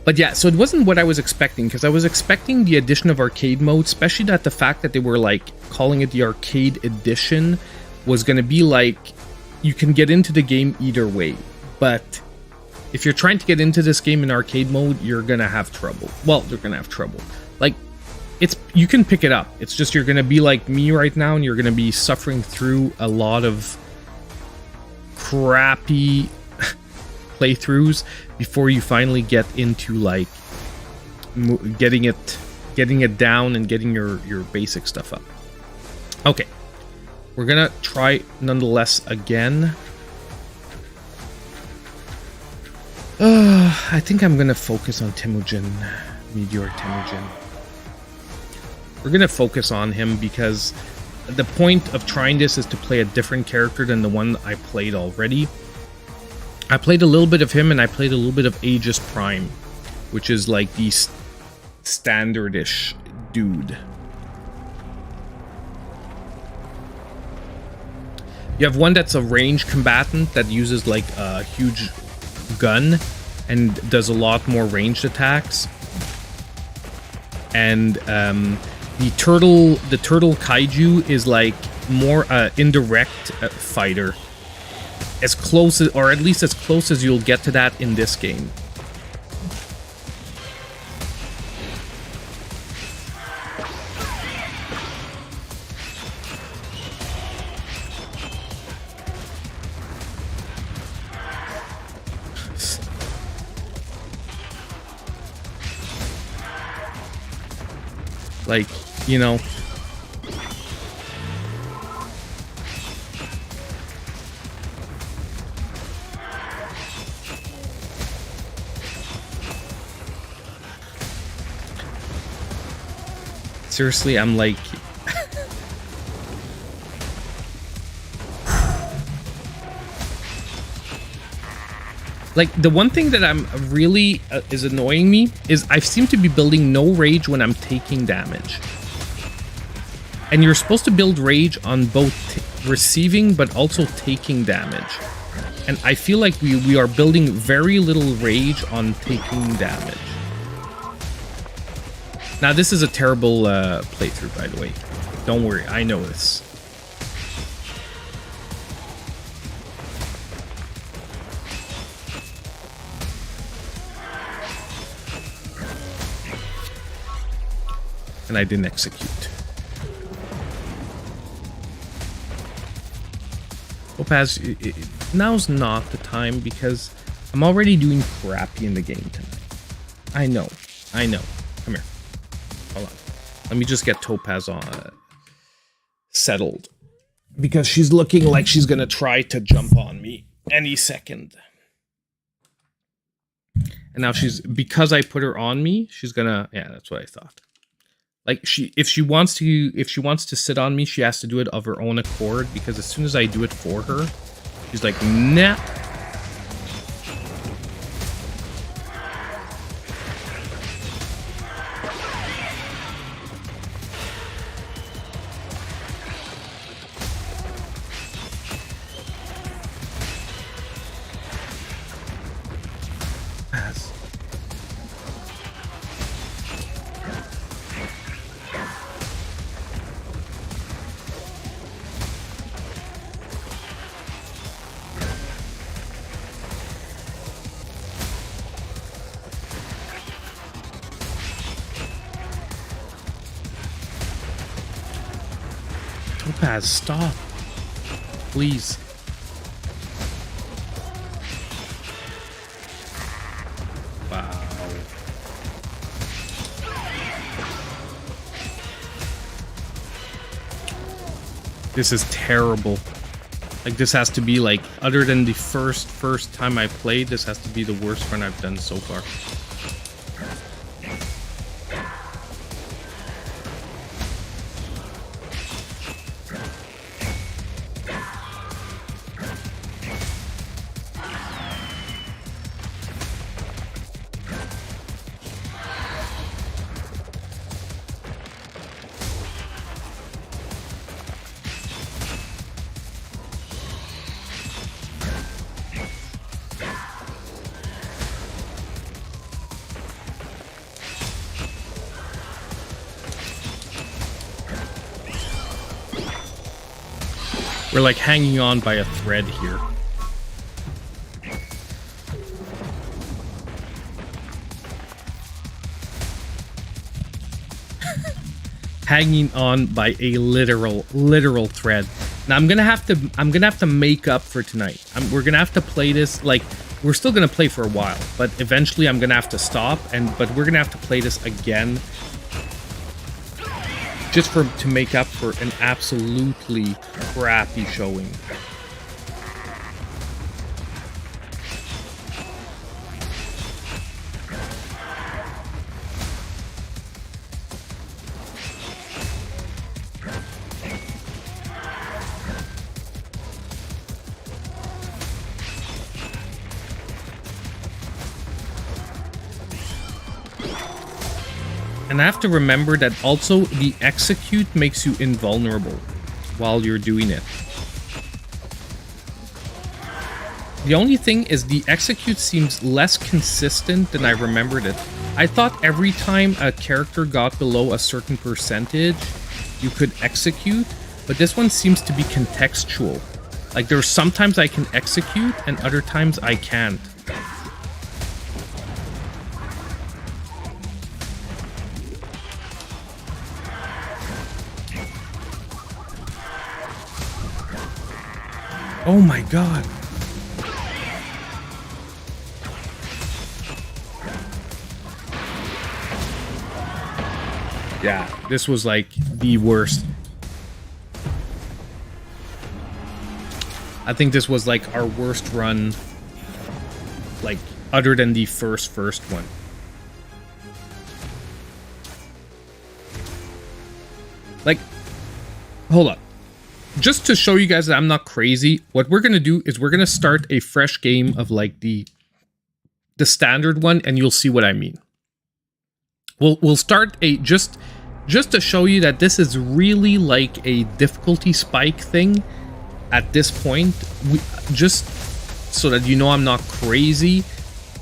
But yeah, so it wasn't what I was expecting, because I was expecting the addition of arcade mode, especially that the fact that they were like calling it the arcade edition was going to be like, you can get into the game either way. But if you're trying to get into this game in arcade mode, you're going to have trouble. Well, you're going to have trouble. Like, you can pick it up. It's just you're going to be like me right now, and you're going to be suffering through a lot of crappy playthroughs before you finally get into like getting it down and getting your basic stuff up. Okay, we're gonna try nonetheless again. I think I'm gonna focus on Temujin, Meteor Temujin. We're gonna focus on him because the point of trying this is to play a different character than the one I played already. I played a little bit of him, and I played a little bit of Aegis Prime, which is like the standardish dude. You have one that's a ranged combatant that uses like a huge gun and does a lot more ranged attacks. And the turtle kaiju is like more indirect fighter. As close as, or at least as close as you'll get to that in this game. Like, you know, seriously, I'm like like the one thing that I'm really is annoying me is I seem to be building no rage when I'm taking damage. And you're supposed to build rage on both receiving but also taking damage. And I feel like we are building very little rage on taking damage. Now, this is a terrible playthrough, by the way. Don't worry, I know this. And I didn't execute. Topaz, now's not the time because I'm already doing crappy in the game tonight. I know. Come here. Hold on. Let me just get Topaz on settled. Because she's looking like she's gonna try to jump on me any second. And now because I put her on me, she's gonna, yeah, that's what I thought. Like if she wants to sit on me, she has to do it of her own accord, because as soon as I do it for her, she's like, nah. Topaz, stop. Please. Wow. This is terrible. Like, this has to be like, other than the first time I played, this has to be the worst run I've done so far. We're like hanging on by a thread here. Hanging on by a literal thread. Now I'm gonna have to make up for tonight. We're gonna have to play this, like, we're still gonna play for a while, but eventually I'm gonna have to stop, but we're gonna have to play this again, just to make up for an absolutely crappy showing. And I have to remember that also the execute makes you invulnerable while you're doing it. The only thing is the execute seems less consistent than I remembered it. I thought every time a character got below a certain percentage, you could execute, but this one seems to be contextual. Like, there's sometimes I can execute and other times I can't. Oh my god. Yeah, this was like the worst. I think this was like our worst run, like, other than the first one. Like, hold up. Just to show you guys that I'm not crazy, what we're gonna do is we're gonna start a fresh game of like the standard one, and you'll see what I mean. We'll start a just to show you that this is really like a difficulty spike thing at this point. Just so that you know I'm not crazy,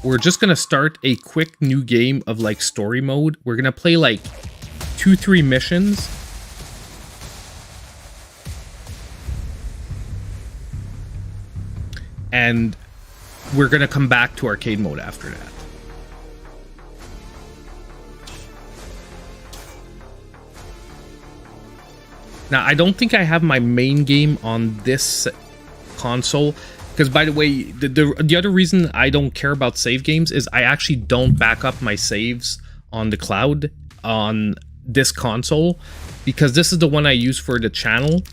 we're just gonna start a quick new game of like story mode. We're gonna play like 2-3 missions. And we're going to come back to arcade mode after that. Now, I don't think I have my main game on this console. Because, by the way, the other reason I don't care about save games is I actually don't back up my saves on the cloud on this console. Because this is the one I use for the channel.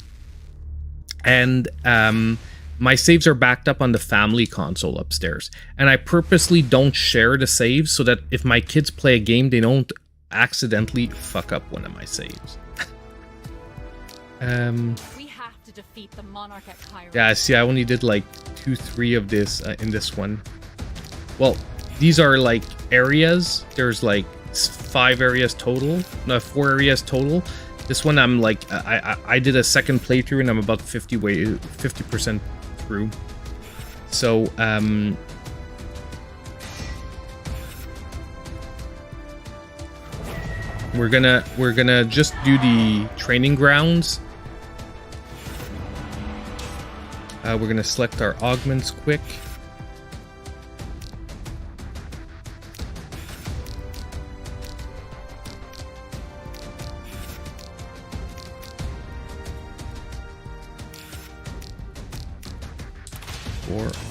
And, my saves are backed up on the family console upstairs. And I purposely don't share the saves so that if my kids play a game, they don't accidentally fuck up one of my saves. We have to defeat the monarch at Cairo. Yeah, see, I only did like 2-3 of this in this one. Well, these are like areas. There's like 5 areas total. No, 4 areas total. This one I'm like, I did a second playthrough and I'm about 50% through. So we're gonna just do the training grounds. We're gonna select our augments quick.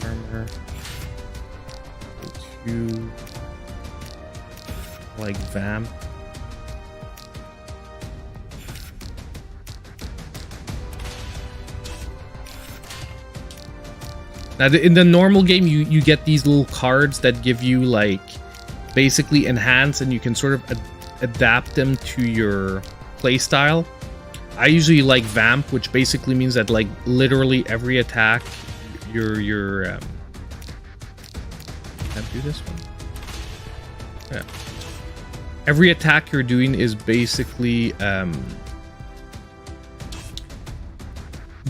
Armor, 2, like vamp. Now, in the normal game, you get these little cards that give you like basically enhance, and you can sort of adapt them to your playstyle. I usually like vamp, which basically means that like literally every attack. Can't do this one. Yeah. Every attack you're doing is basically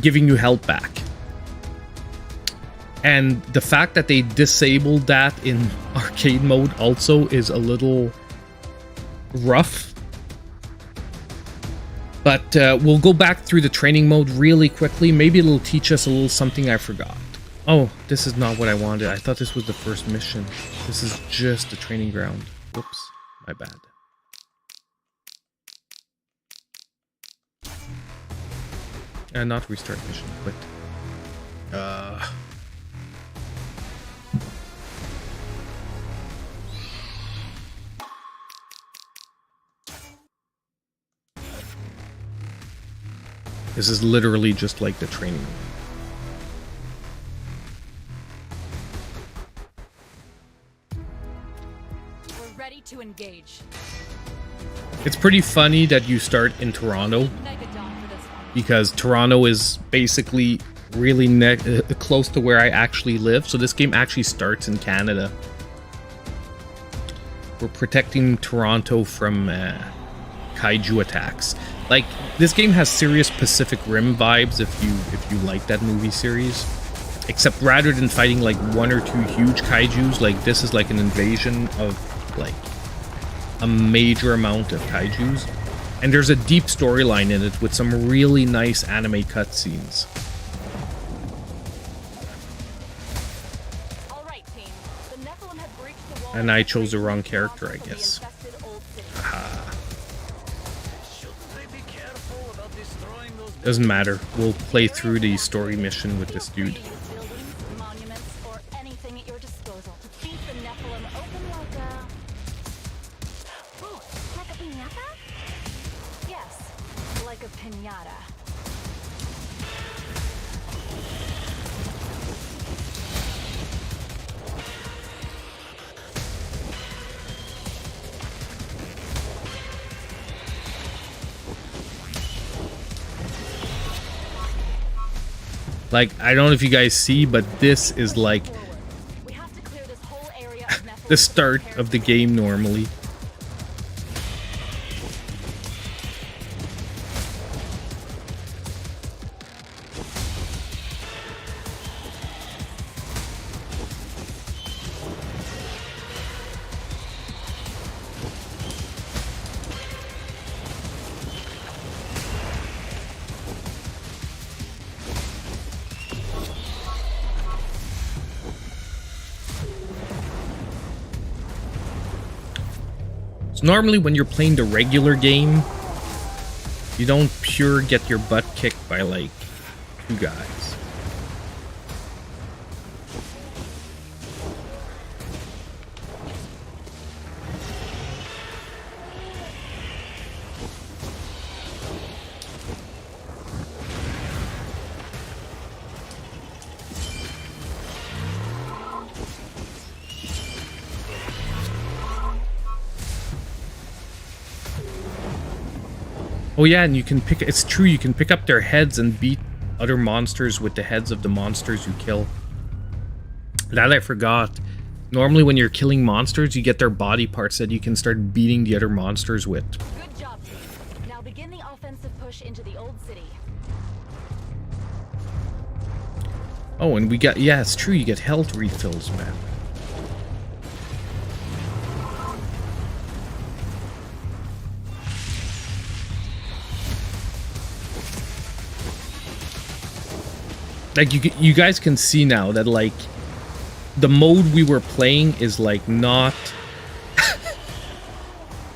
giving you health back. And the fact that they disabled that in arcade mode also is a little rough. But we'll go back through the training mode really quickly. Maybe it'll teach us a little something I forgot. Oh, this is not what I wanted. I thought this was the first mission. This is just a training ground. Whoops, my bad. Not restart mission, quit. This is literally just like the training. We're ready to engage. It's pretty funny that you start in Toronto, Megadon for this one. because Toronto is basically really close to where I actually live. So this game actually starts in Canada. We're protecting Toronto from kaiju attacks. Like, this game has serious Pacific Rim vibes if you like that movie series. Except rather than fighting like one or two huge kaijus, like this is like an invasion of like a major amount of kaijus. And there's a deep storyline in it with some really nice anime cutscenes. All right, team. The Nephilim have breached the wall. And I chose the wrong character, I guess. Doesn't matter. We'll play through the story mission with this dude. Buildings, monuments, or anything at your disposal to keep the Nephilim open like a... Oh, like a piñata? Yes, like a piñata. Like, I don't know if you guys see, but this is like We have to clear this whole area of Nephilim. the start of the game normally. So normally when you're playing the regular game, you don't pure get your butt kicked by like two guys. Oh yeah, and you can pick, it's true, you can pick up their heads and beat other monsters with the heads of the monsters you kill. That I forgot. Normally when you're killing monsters, you get their body parts that you can start beating the other monsters with. Good job, team. Now begin the offensive push into the old city. Oh, and we got, yeah, it's true, you get health refills, man. Like, you guys can see now that, like, the mode we were playing is, like, not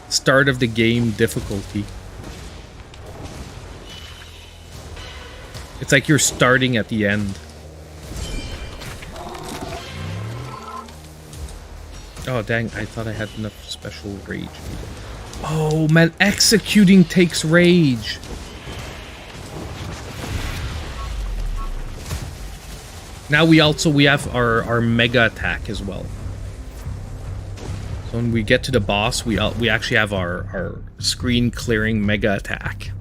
start of the game difficulty. It's like you're starting at the end. Oh, dang, I thought I had enough special rage. Oh, man, executing takes rage. Now we have our mega attack as well. So when we get to the boss, we actually have our screen clearing mega attack.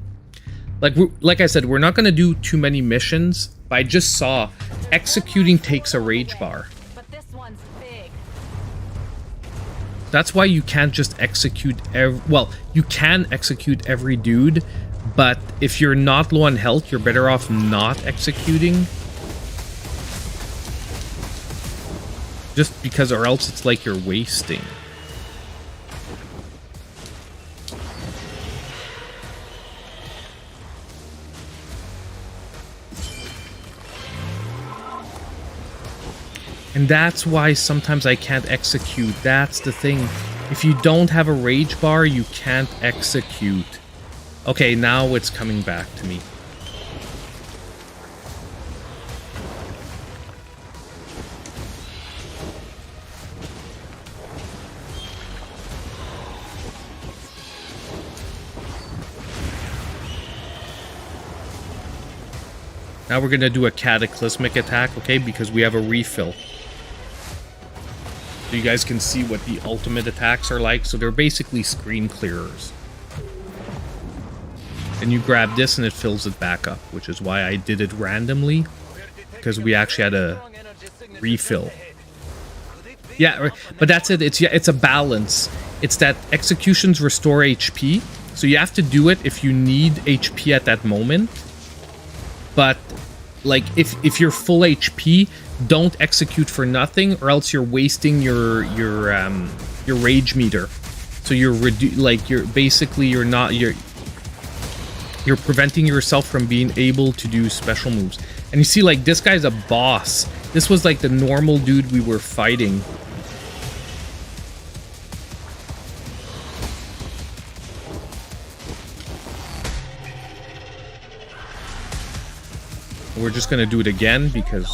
Like I said, we're not going to do too many missions, but I just saw executing takes a rage bar. But this one's big. That's why you can't just execute well, you can execute every dude, but if you're not low on health, you're better off not executing. Just because, or else it's like you're wasting. And that's why sometimes I can't execute. That's the thing. If you don't have a rage bar, you can't execute. Okay, now it's coming back to me. Now we're going to do a cataclysmic attack, okay, because we have a refill. So you guys can see what the ultimate attacks are like. So they're basically screen clearers. And you grab this and it fills it back up, which is why I did it randomly, because we actually had a refill. Yeah, but that's it. It's a balance. It's that executions restore HP. So you have to do it if you need HP at that moment. But like if you're full HP, don't execute for nothing, or else you're wasting your rage meter. So you're preventing yourself from being able to do special moves. And you see, like, this guy's a boss. This was like the normal dude we were fighting. We're just going to do it again because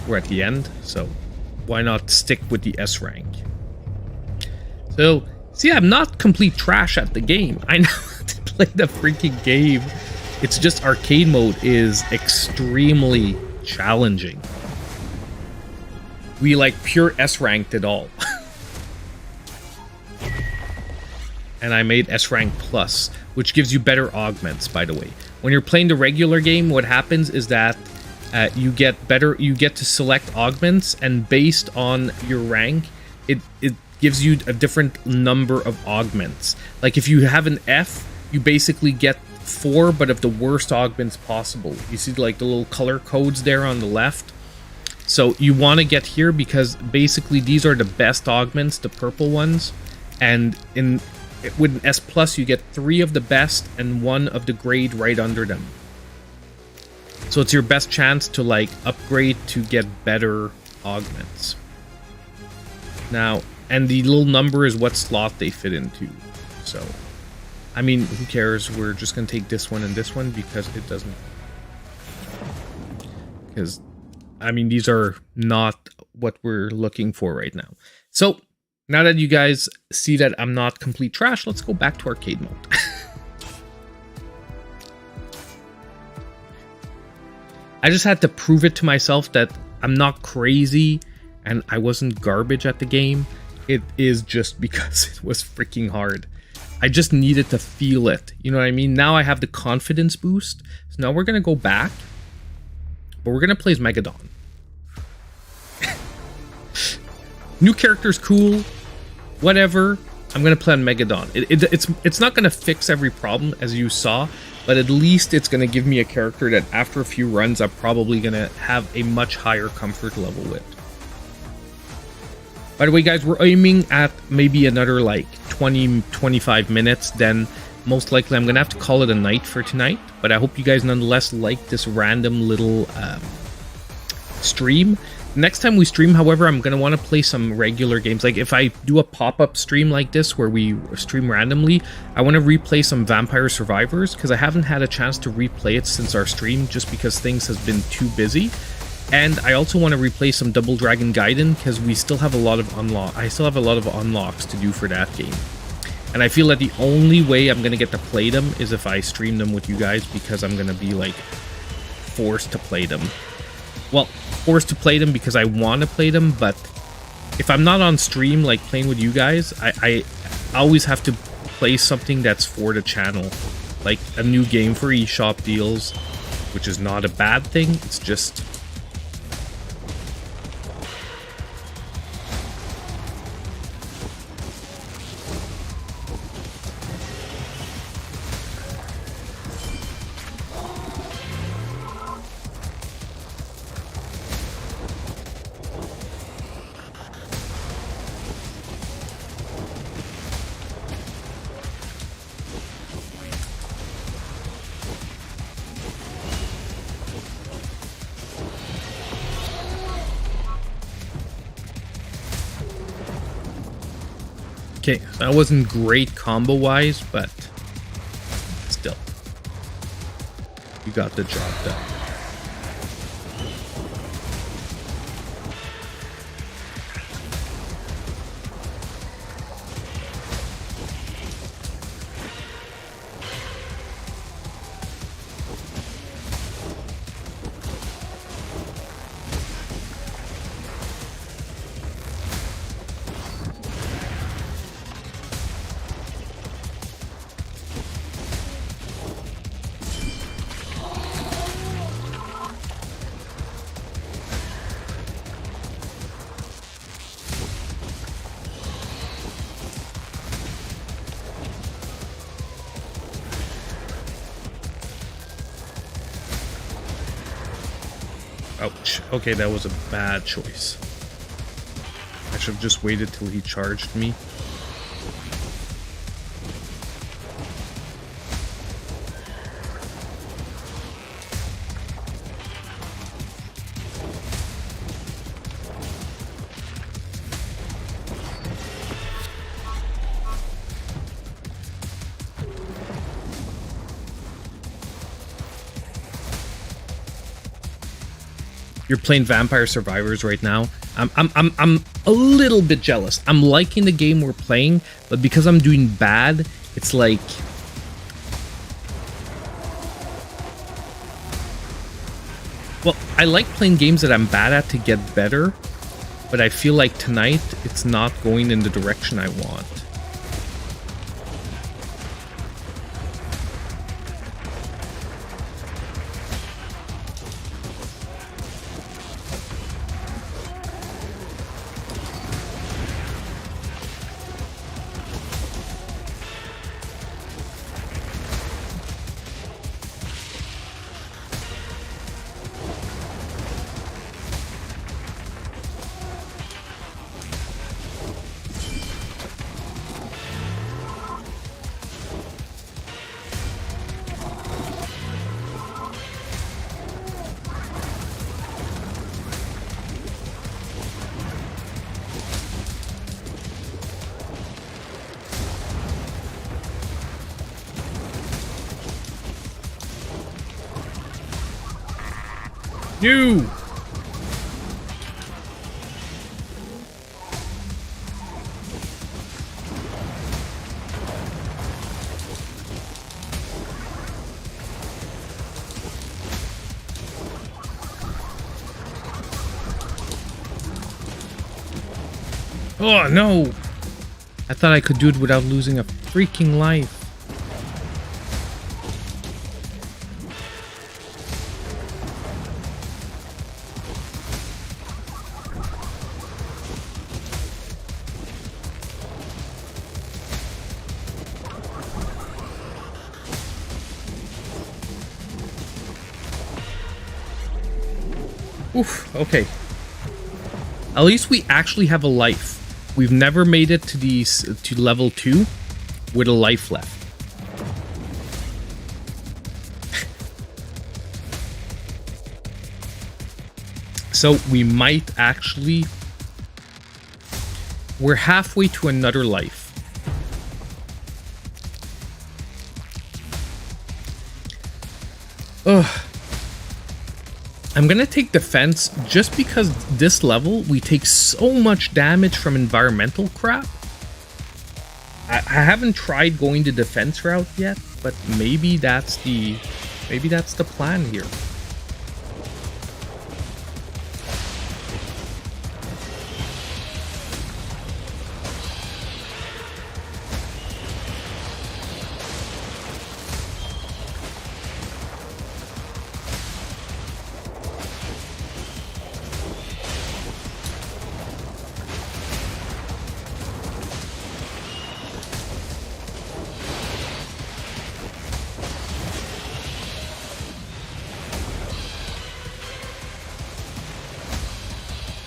we're at the end, so why not stick with the S rank? So, see, I'm not complete trash at the game. I know how to play the freaking game. It's just arcade mode is extremely challenging. We like pure S ranked it all. And I made S rank plus, which gives you better augments, by the way. When you're playing the regular game, what happens is that you get to select augments, and based on your rank, it gives you a different number of augments. Like if you have an F, you basically get 4, but of the worst augments possible. You see like the little color codes there on the left. So you want to get here because basically these are the best augments, the purple ones, and with an S plus you get 3 of the best and 1 of the grade right under them. So it's your best chance to like upgrade to get better augments. Now, and the little number is what slot they fit into. So, I mean, who cares? We're just going to take this one and this one because it doesn't... Because, I mean, these are not what we're looking for right now. So, now that you guys see that I'm not complete trash, let's go back to arcade mode. I just had to prove it to myself that I'm not crazy and I wasn't garbage at the game. It is just because it was freaking hard. I just needed to feel it. You know what I mean? Now I have the confidence boost. So now we're going to go back. But we're going to play as Megadon. New character's cool. Whatever. I'm going to play on Megadon. It's not going to fix every problem, as you saw. But at least it's going to give me a character that after a few runs, I'm probably going to have a much higher comfort level with. By the way, guys, we're aiming at maybe another like 20-25 minutes. Then most likely I'm going to have to call it a night for tonight. But I hope you guys nonetheless like this random little stream. Next time we stream, however, I'm going to want to play some regular games. Like if I do a pop-up stream like this where we stream randomly, I want to replay some Vampire Survivors because I haven't had a chance to replay it since our stream just because things have been too busy. And I also want to replay some Double Dragon Gaiden because we still have a lot of I still have a lot of unlocks to do for that game. And I feel that the only way I'm going to get to play them is if I stream them with you guys because I'm going to be like forced to play them. Well, forced to play them because I want to play them, but if I'm not on stream, like playing with you guys, I always have to play something that's for the channel. Like a new game for eSHOP deals, which is not a bad thing, it's just... Okay, that wasn't great combo-wise, but still. You got the job done. Ouch. Okay, that was a bad choice. I should have just waited till he charged me. You're playing Vampire Survivors right now. I'm a little bit jealous. I'm liking the game we're playing, but because I'm doing bad, it's like well, I like playing games that I'm bad at to get better, but I feel like tonight it's not going in the direction I want. You! Oh no! I thought I could do it without losing a freaking life. Oof, okay. At least we actually have a life. We've never made it to level 2 with a life left. So we might actually... We're halfway to another life. Ugh. I'm gonna take defense just because this level we take so much damage from environmental crap. I haven't tried going the defense route yet, but maybe that's the plan here.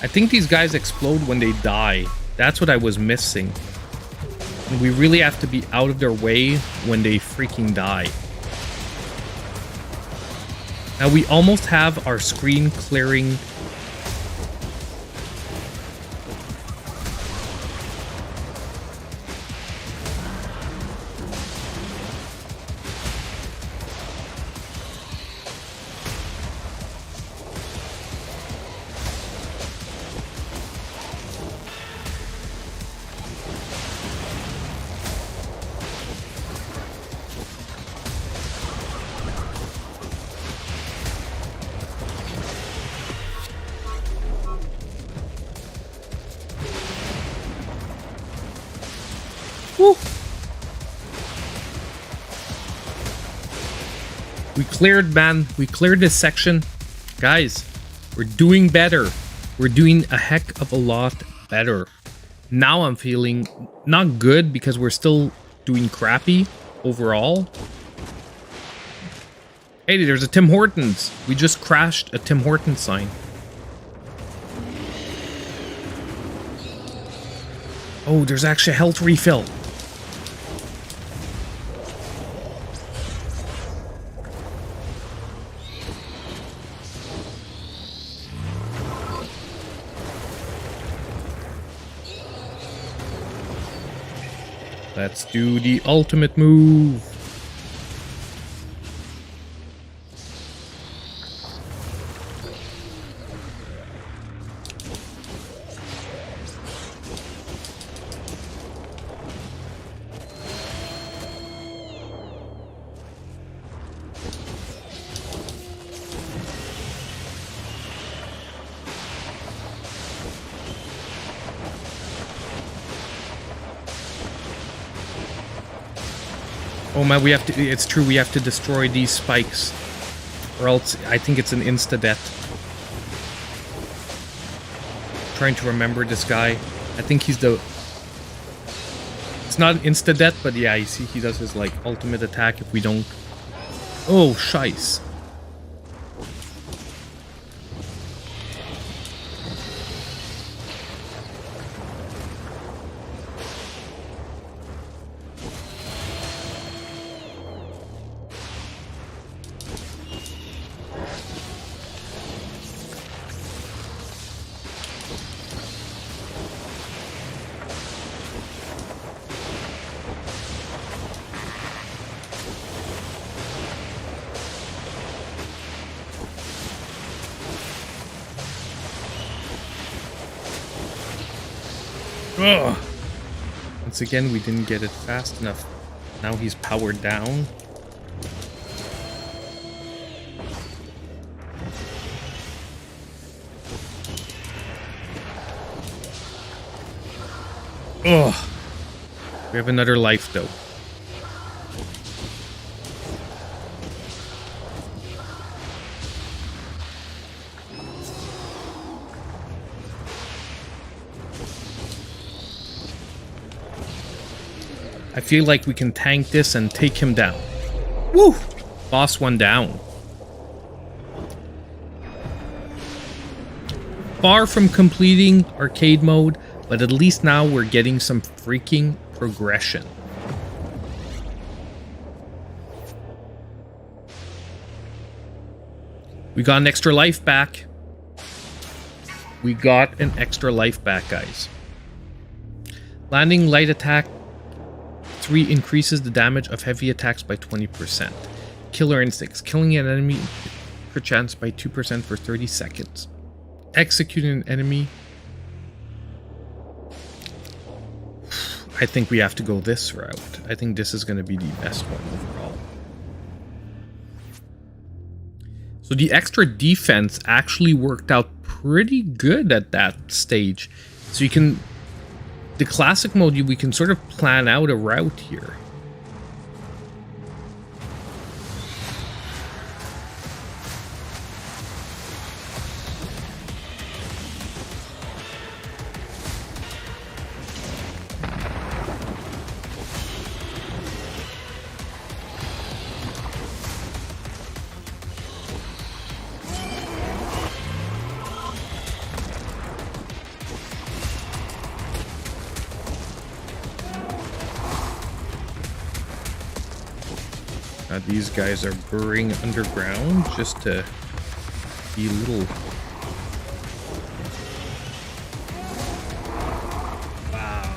I think these guys explode when they die. That's what I was missing. And we really have to be out of their way when they freaking die. Now we almost have our screen clearing. Woo. We cleared, man. We cleared this section. Guys, we're doing better. We're doing a heck of a lot better. Now I'm feeling not good because we're still doing crappy overall. Hey, there's a Tim Hortons. We just crashed a Tim Hortons sign. Oh, there's actually a health refill. Let's do the ultimate move. Oh man, we have to, it's true, we have to destroy these spikes. Or else, I think it's an insta-death. Trying to remember this guy. I think he's the... It's not an insta-death, but yeah, you see he does his, like, ultimate attack if we don't... Oh, shice. Ugh. Once again, we didn't get it fast enough. Now he's powered down. Ugh. We have another life, though. I feel like we can tank this and take him down. Woo! Boss one down. Far from completing arcade mode, but at least now we're getting some freaking progression. We got an extra life back. We got an extra life back, guys. Landing light attack 3 increases the damage of heavy attacks by 20%. Killer instincts. Killing an enemy per chance by 2% for 30 seconds. Executing an enemy. I think we have to go this route. I think this is going to be the best one overall. So the extra defense actually worked out pretty good at that stage. So you can... The classic mode, we can sort of plan out a route here. These guys are burrowing underground just to be little... Wow.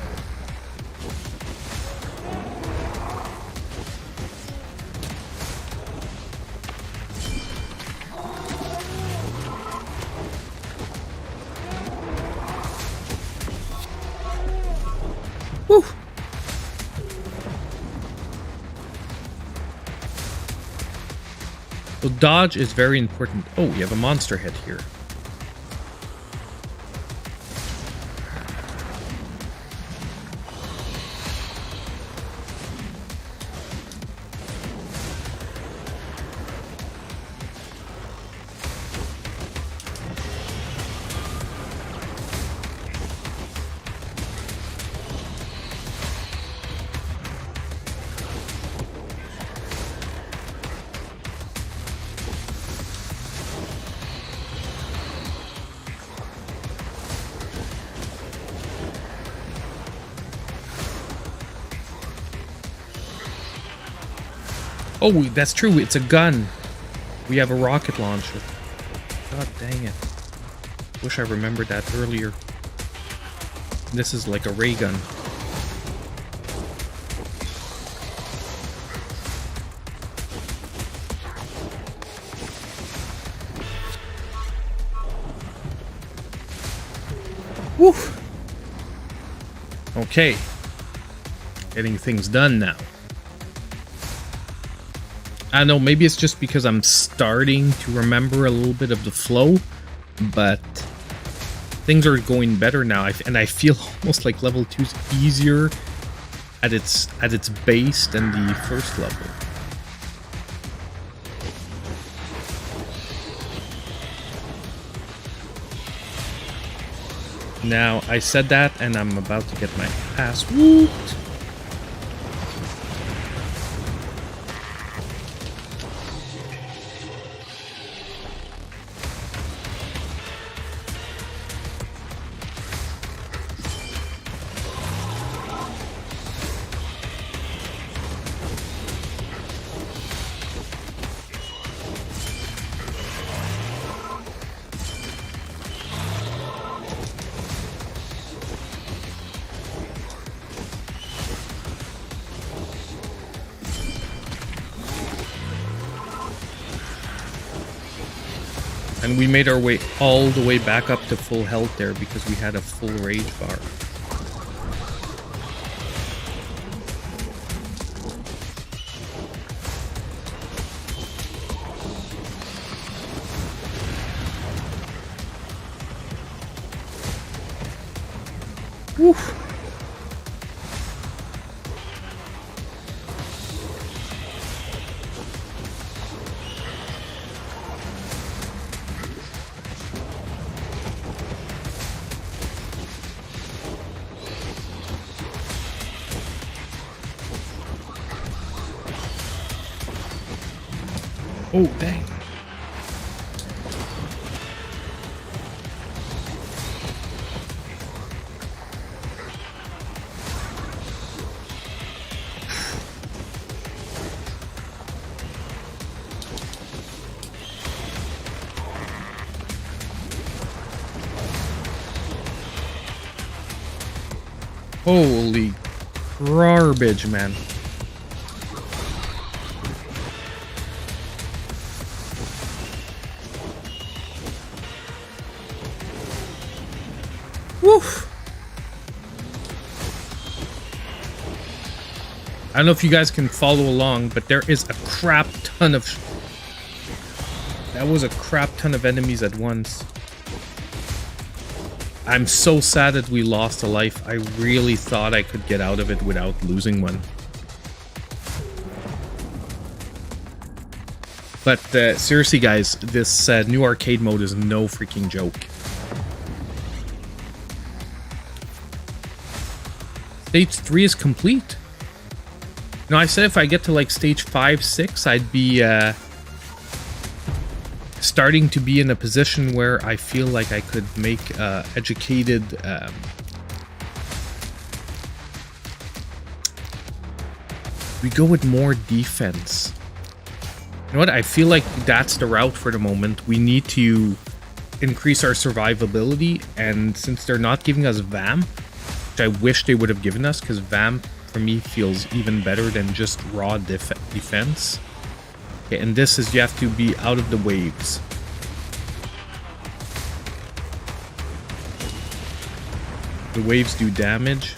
Woo! So dodge is very important. Oh, we have a monster head here. Oh, that's true. It's a gun. We have a rocket launcher. God dang it. Wish I remembered that earlier. This is like a ray gun. Woo! Okay. Getting things done now. I don't know, maybe it's just because I'm starting to remember a little bit of the flow, but things are going better now, and I feel almost like level 2 is easier at its base than the first level. Now, I said that, and I'm about to get my ass whooped. And we made our way all the way back up to full health there because we had a full rage bar. Woo. Oh, dang. Holy garbage, man. Woof. I don't know if you guys can follow along, but there is a crap ton of... That was a crap ton of enemies at once. I'm so sad that we lost a life. I really thought I could get out of it without losing one. But seriously, guys, this new arcade mode is no freaking joke. Stage 3 is complete. You know, I said if I get to like stage 5, 6, I'd be starting to be in a position where I feel like I could make educated we go with more defense. You know what? I feel like that's the route for the moment. We need to increase our survivability, and since they're not giving us VAM, which I wish they would have given us, because VAM for me feels even better than just raw defense. Okay, and this is you have to be out of the waves. The waves do damage.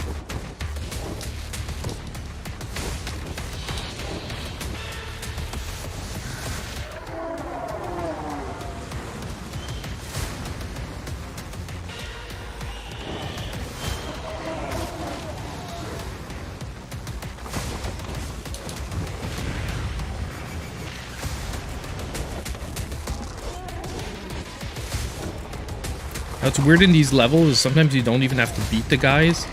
What's weird in these levels is sometimes you don't even have to beat the guys.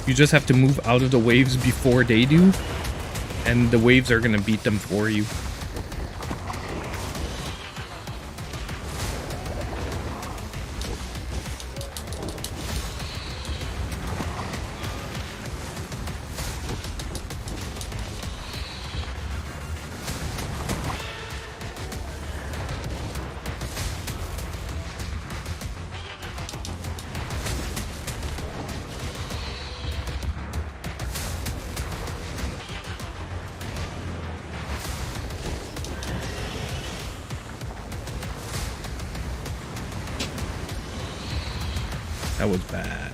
You just have to move out of the waves before they do, and the waves are gonna beat them for you. That was bad.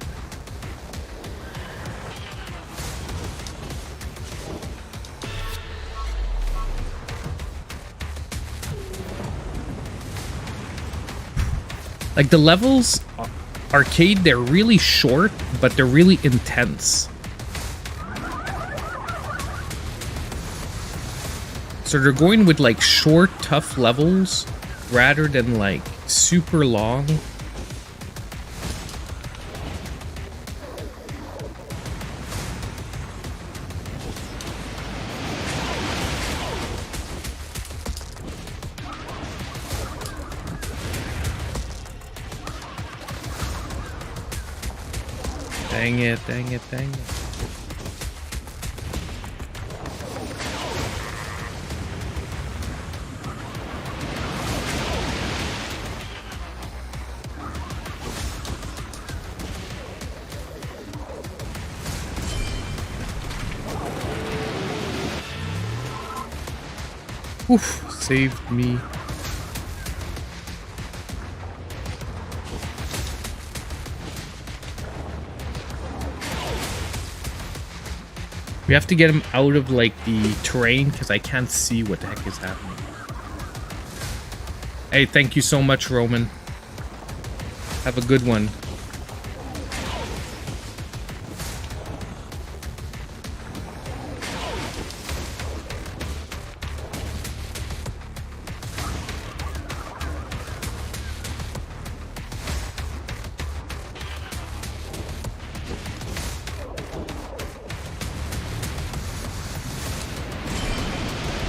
Like the levels, arcade, they're really short, but they're really intense. So they're going with like short, tough levels rather than like super long. Dang it, dang it, dang it. Oof, saved me. We have to get him out of like the terrain because I can't see what the heck is happening. Hey, thank you so much, Roman. Have a good one.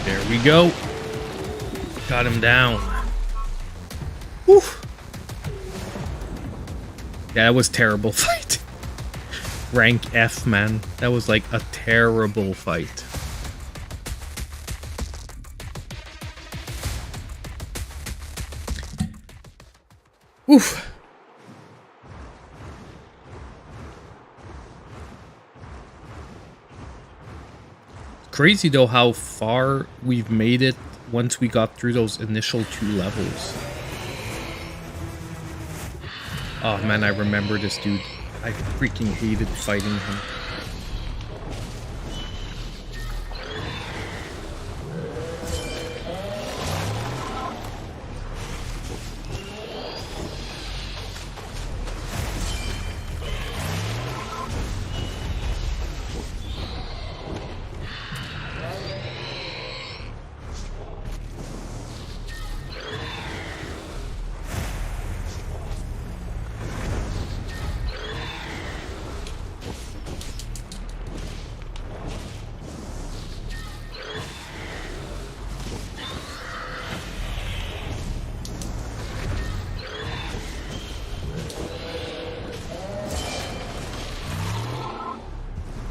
There we go. Got him down. Whew. Yeah, that was a terrible fight. Rank F, man. That was like a terrible fight. Oof. Crazy though how far we've made it once we got through those initial 2 levels. Oh man, I remember this dude. I freaking hated fighting him.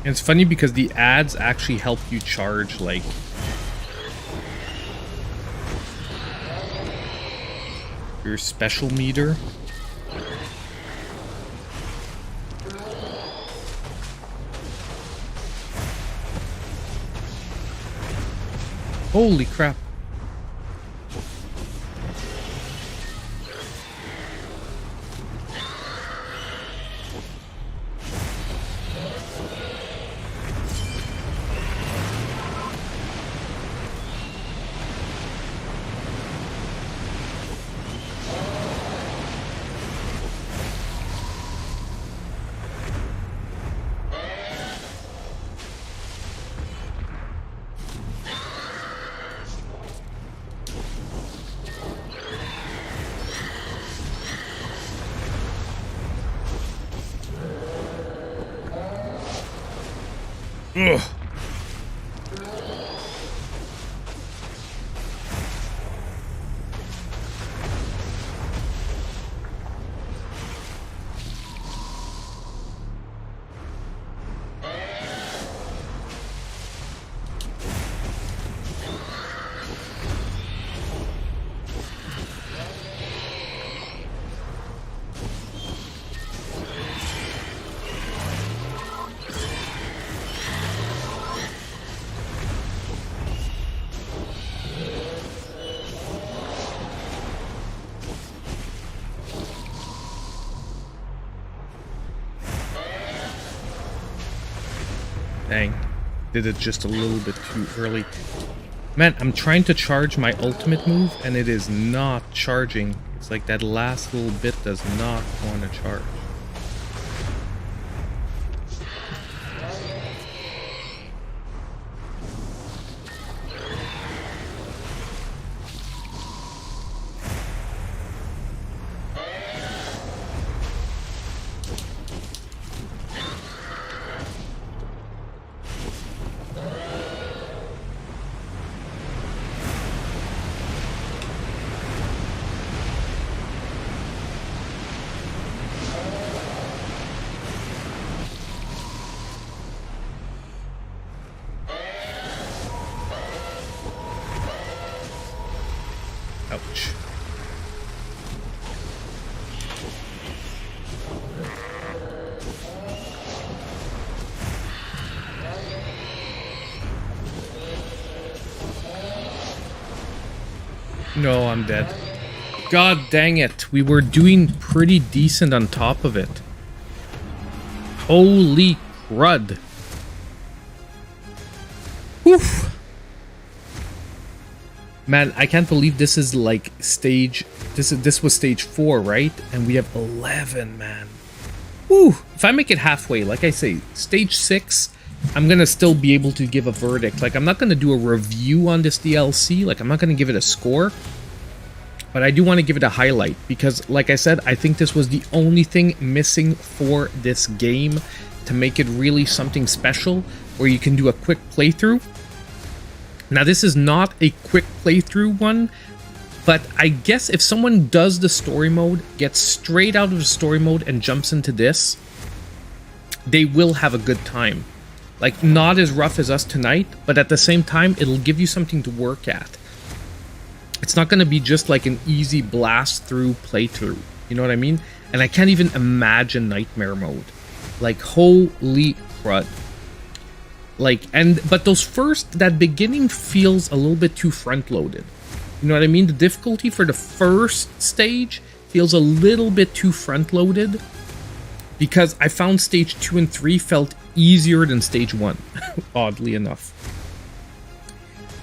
And it's funny because the ads actually help you charge, like, your special meter. Holy crap. Ugh. Dang. Did it just a little bit too early. Man, I'm trying to charge my ultimate move, and it is not charging. It's like that last little bit does not want to charge. Ouch. No, I'm dead. God dang it. We were doing pretty decent on top of it. Holy crud. Woof. Man, I can't believe this is like stage... This was stage 4, right? And we have 11, man. Woo! If I make it halfway, like I say, stage 6, I'm gonna still be able to give a verdict. Like, I'm not gonna do a review on this DLC. Like, I'm not gonna give it a score. But I do want to give it a highlight. Because, like I said, I think this was the only thing missing for this game to make it really something special, where you can do a quick playthrough. Now, this is not a quick playthrough one, but I guess if someone does the story mode, gets straight out of the story mode and jumps into this, they will have a good time. Like, not as rough as us tonight, but at the same time, it'll give you something to work at. It's not going to be just like an easy blast through playthrough. You know what I mean? And I can't even imagine nightmare mode. Like, holy crud. Like, but that beginning feels a little bit too front-loaded. You know what I mean? The difficulty for the first stage feels a little bit too front-loaded, because I found stage 2 and 3 felt easier than stage 1, oddly enough.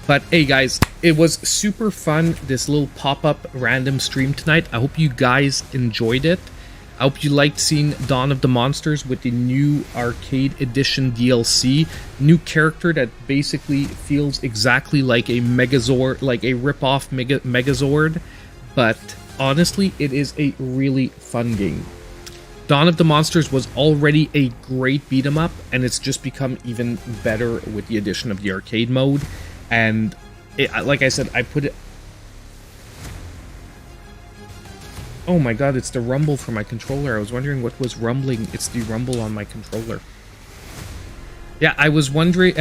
But hey guys, it was super fun, this little pop-up random stream tonight. I hope you guys enjoyed it. I hope you liked seeing Dawn of the Monsters with the new Arcade Edition DLC. New character that basically feels exactly like a Megazord, like a rip-off Megazord. But honestly, it is a really fun game. Dawn of the Monsters was already a great beat-em-up, and it's just become even better with the addition of the arcade mode. And like I said, I put it... Oh my god, it's the rumble for my controller. I was wondering what was rumbling. It's the rumble on my controller. Yeah, I was wondering...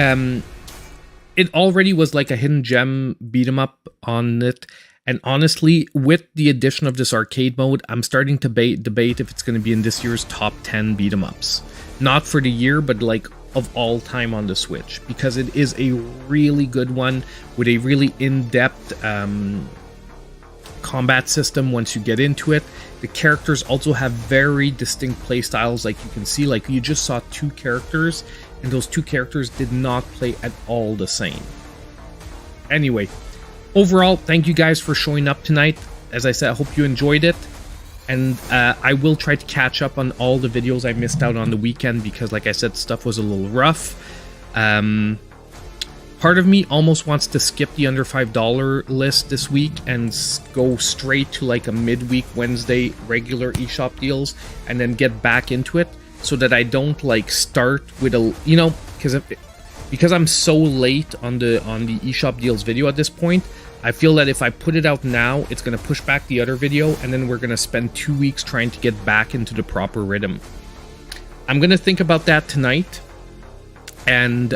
it already was like a hidden gem beat-em-up on it. And honestly, with the addition of this arcade mode, I'm starting to debate if it's going to be in this year's top 10 beat-em-ups. Not for the year, but like of all time on the Switch. Because it is a really good one with a really in-depth combat system once you get into it. The characters also have very distinct playstyles, like you can see. Like, you just saw 2 characters, and those 2 characters did not play at all the same. Anyway, overall, thank you guys for showing up tonight. As I said, I hope you enjoyed it. And I will try to catch up on all the videos I missed out on the weekend, because, like I said, stuff was a little rough. Part of me almost wants to skip the under $5 list this week and go straight to like a midweek Wednesday regular eShop deals, and then get back into it, so that I don't like start with a, you know, because I'm so late on the eShop deals video at this point. I feel that if I put it out now, it's going to push back the other video, and then we're going to spend 2 weeks trying to get back into the proper rhythm. I'm going to think about that tonight, and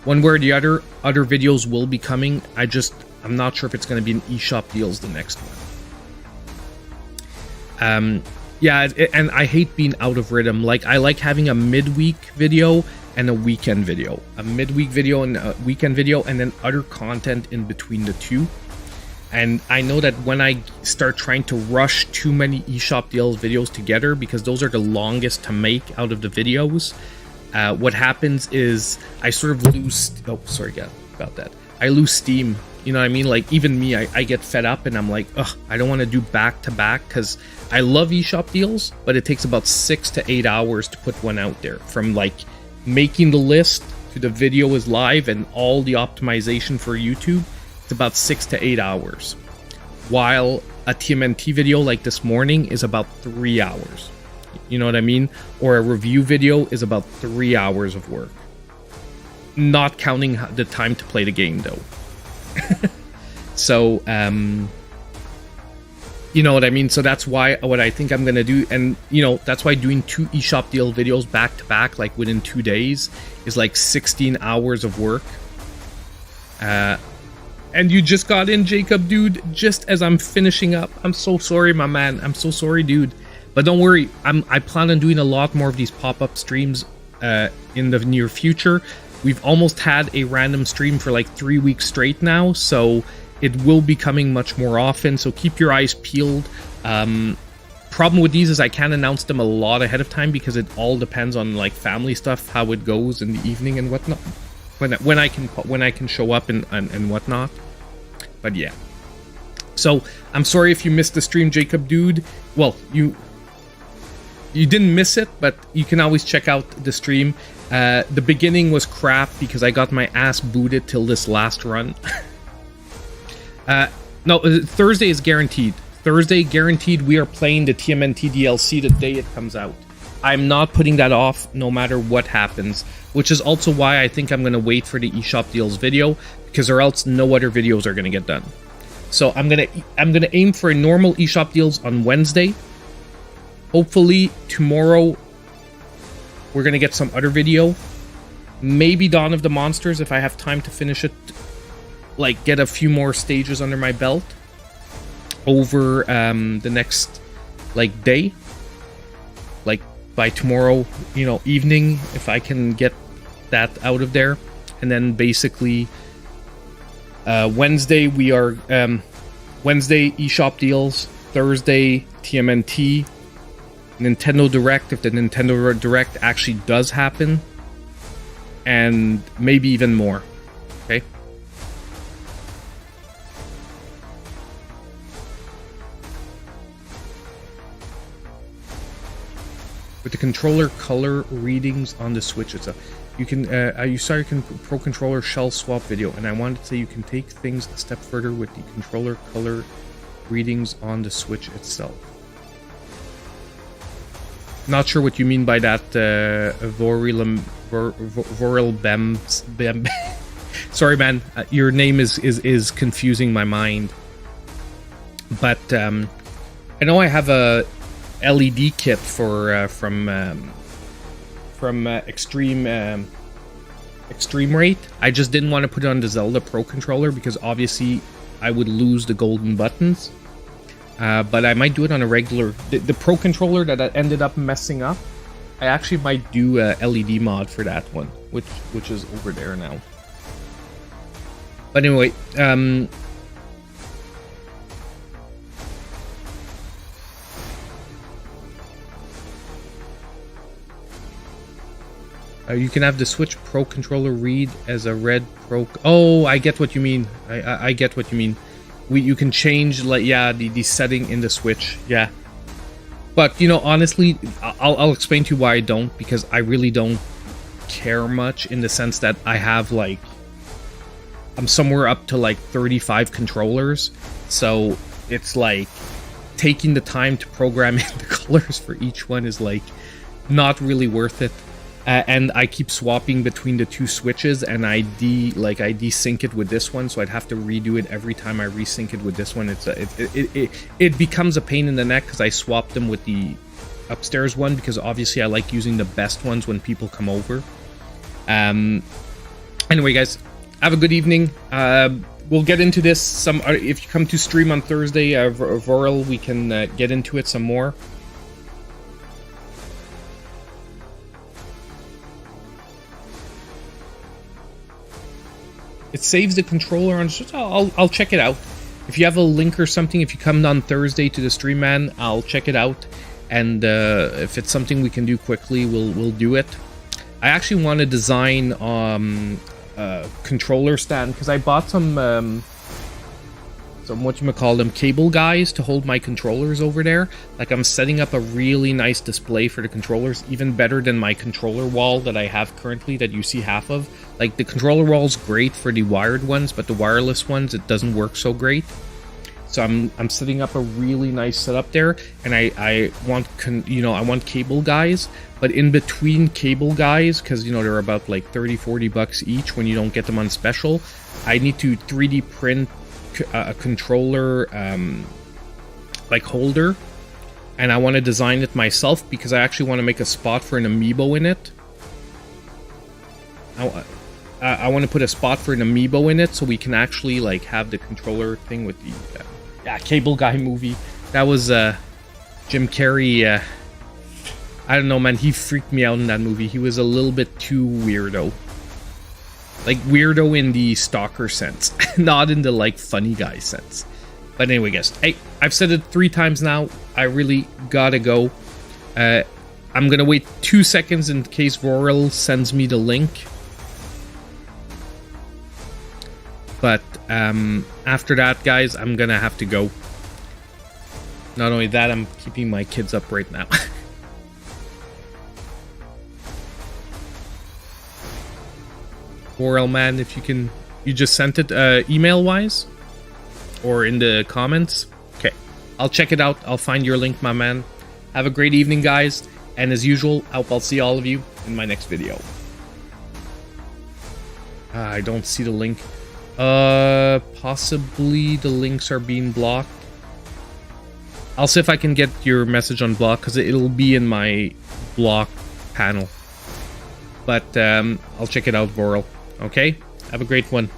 one way or the other videos will be coming. I'm not sure if it's going to be an eShop deals the next one. Yeah, and I hate being out of rhythm. Like, I like having a midweek video and a weekend video. A midweek video and a weekend video, and then other content in between the two. And I know that when I start trying to rush too many eShop deals videos together, because those are the longest to make out of the videos, what happens is I sort of lose. Oh, sorry, yeah, about that. I lose steam. You know what I mean? Like, even me, I get fed up and I'm like, ugh, I don't want to do back to back, because I love eShop deals, but it takes about 6 to 8 hours to put one out there. From like making the list to the video is live and all the optimization for YouTube, it's about 6 to 8 hours. While a TMNT video like this morning is about 3 hours. You know what I mean? Or a review video is about 3 hours of work. Not counting the time to play the game though. So, you know what I mean? So that's why what I think I'm going to do, and, you know, that's why doing 2 eShop deal videos back to back, like within 2 days, is like 16 hours of work. And you just got in, Jacob, dude, just as I'm finishing up. I'm so sorry, my man. I'm so sorry, dude. But don't worry, I plan on doing a lot more of these pop-up streams in the near future. We've almost had a random stream for like 3 weeks straight now, so it will be coming much more often, so keep your eyes peeled. Problem with these is I can't announce them a lot ahead of time because it all depends on like family stuff, how it goes in the evening and whatnot. When I can show up and whatnot. But yeah. So I'm sorry if you missed the stream, Jacob, dude. Well, you didn't miss it, but you can always check out the stream. The beginning was crap because I got my ass booted till this last run. No, Thursday is guaranteed. Thursday, guaranteed, we are playing the TMNT DLC the day it comes out. I'm not putting that off no matter what happens, which is also why I think I'm going to wait for the eShop deals video, because or else no other videos are going to get done. So I'm going to aim for a normal eShop deals on Wednesday. Hopefully tomorrow we're going to get some other video. Maybe Dawn of the Monsters if I have time to finish it, like get a few more stages under my belt over the next like day, like by tomorrow, you know, evening, if I can get that out of there. And then basically Wednesday we are Wednesday eShop deals, Thursday TMNT, Nintendo Direct if the Nintendo Direct actually does happen, and maybe even more. Okay. With the controller color readings on the Switch itself, you can you saw your Pro Controller shell swap video, and I wanted to say you can take things a step further with the controller color readings on the Switch itself. Not sure what you mean by that, Voril Bem. Sorry, man. Your name is confusing my mind. But I know I have a LED kit for from Extreme Rate. I just didn't want to put it on the Zelda Pro Controller because obviously I would lose the golden buttons. But I might do it on a regular... The Pro Controller that I ended up messing up, I actually might do a LED mod for that one, which is over there now. But anyway, you can have the Switch Pro Controller read as a red Pro... Oh, I get what you mean. I get what you mean. You can change, like, yeah, the setting in the Switch, yeah. But, you know, honestly, I'll explain to you why I don't, because I really don't care much, in the sense that I have, like, I'm somewhere up to, like, 35 controllers, so it's, like, taking the time to program in the colors for each one is, like, not really worth it. And I keep swapping between the two switches, and I desync it with this one, so I'd have to redo it every time I resync it with this one. It becomes a pain in the neck because I swapped them with the upstairs one, because obviously I like using the best ones when people come over. Anyway, guys, have a good evening. We'll get into this if you come to stream on Thursday, Voril, we can get into it some more. It saves the controller on... I'll check it out. If you have a link or something, if you come on Thursday to the stream, man, I'll check it out. And if it's something we can do quickly, we'll do it. I actually want to design a controller stand, because I bought some whatchamacallit, cable guys to hold my controllers over there. Like, I'm setting up a really nice display for the controllers, even better than my controller wall that I have currently that you see half of. Like, the controller wall's great for the wired ones, but the wireless ones, it doesn't work so great. So I'm setting up a really nice setup there, and I want I want cable guys, but in between cable guys, because they're about like $30-40 each when you don't get them on special, I need to 3D print a controller like holder, and I want to design it myself because I actually want to make a spot for an amiibo in it. I want to put a spot for an amiibo in it so we can actually like have the controller thing with the cable guy movie. That was Jim Carrey. I don't know, man, he freaked me out in that movie. He was a little bit too weirdo. Like, weirdo in the stalker sense, not in the, like, funny guy sense. But anyway, guys, I've said it 3 times now. I really gotta go. I'm gonna wait 2 seconds in case Vorel sends me the link. But after that, guys, I'm gonna have to go. Not only that, I'm keeping my kids up right now. Vorel, man, if you can, you just sent it email wise or in the comments. Okay, I'll check it out. I'll find your link, my man. Have a great evening, guys, and as usual, I hope I'll see all of you in my next video. I don't see the link. Possibly the links are being blocked. I'll see if I can get your message unblocked, because it'll be in my block panel. But I'll check it out, Vorel. Okay? Have a great one.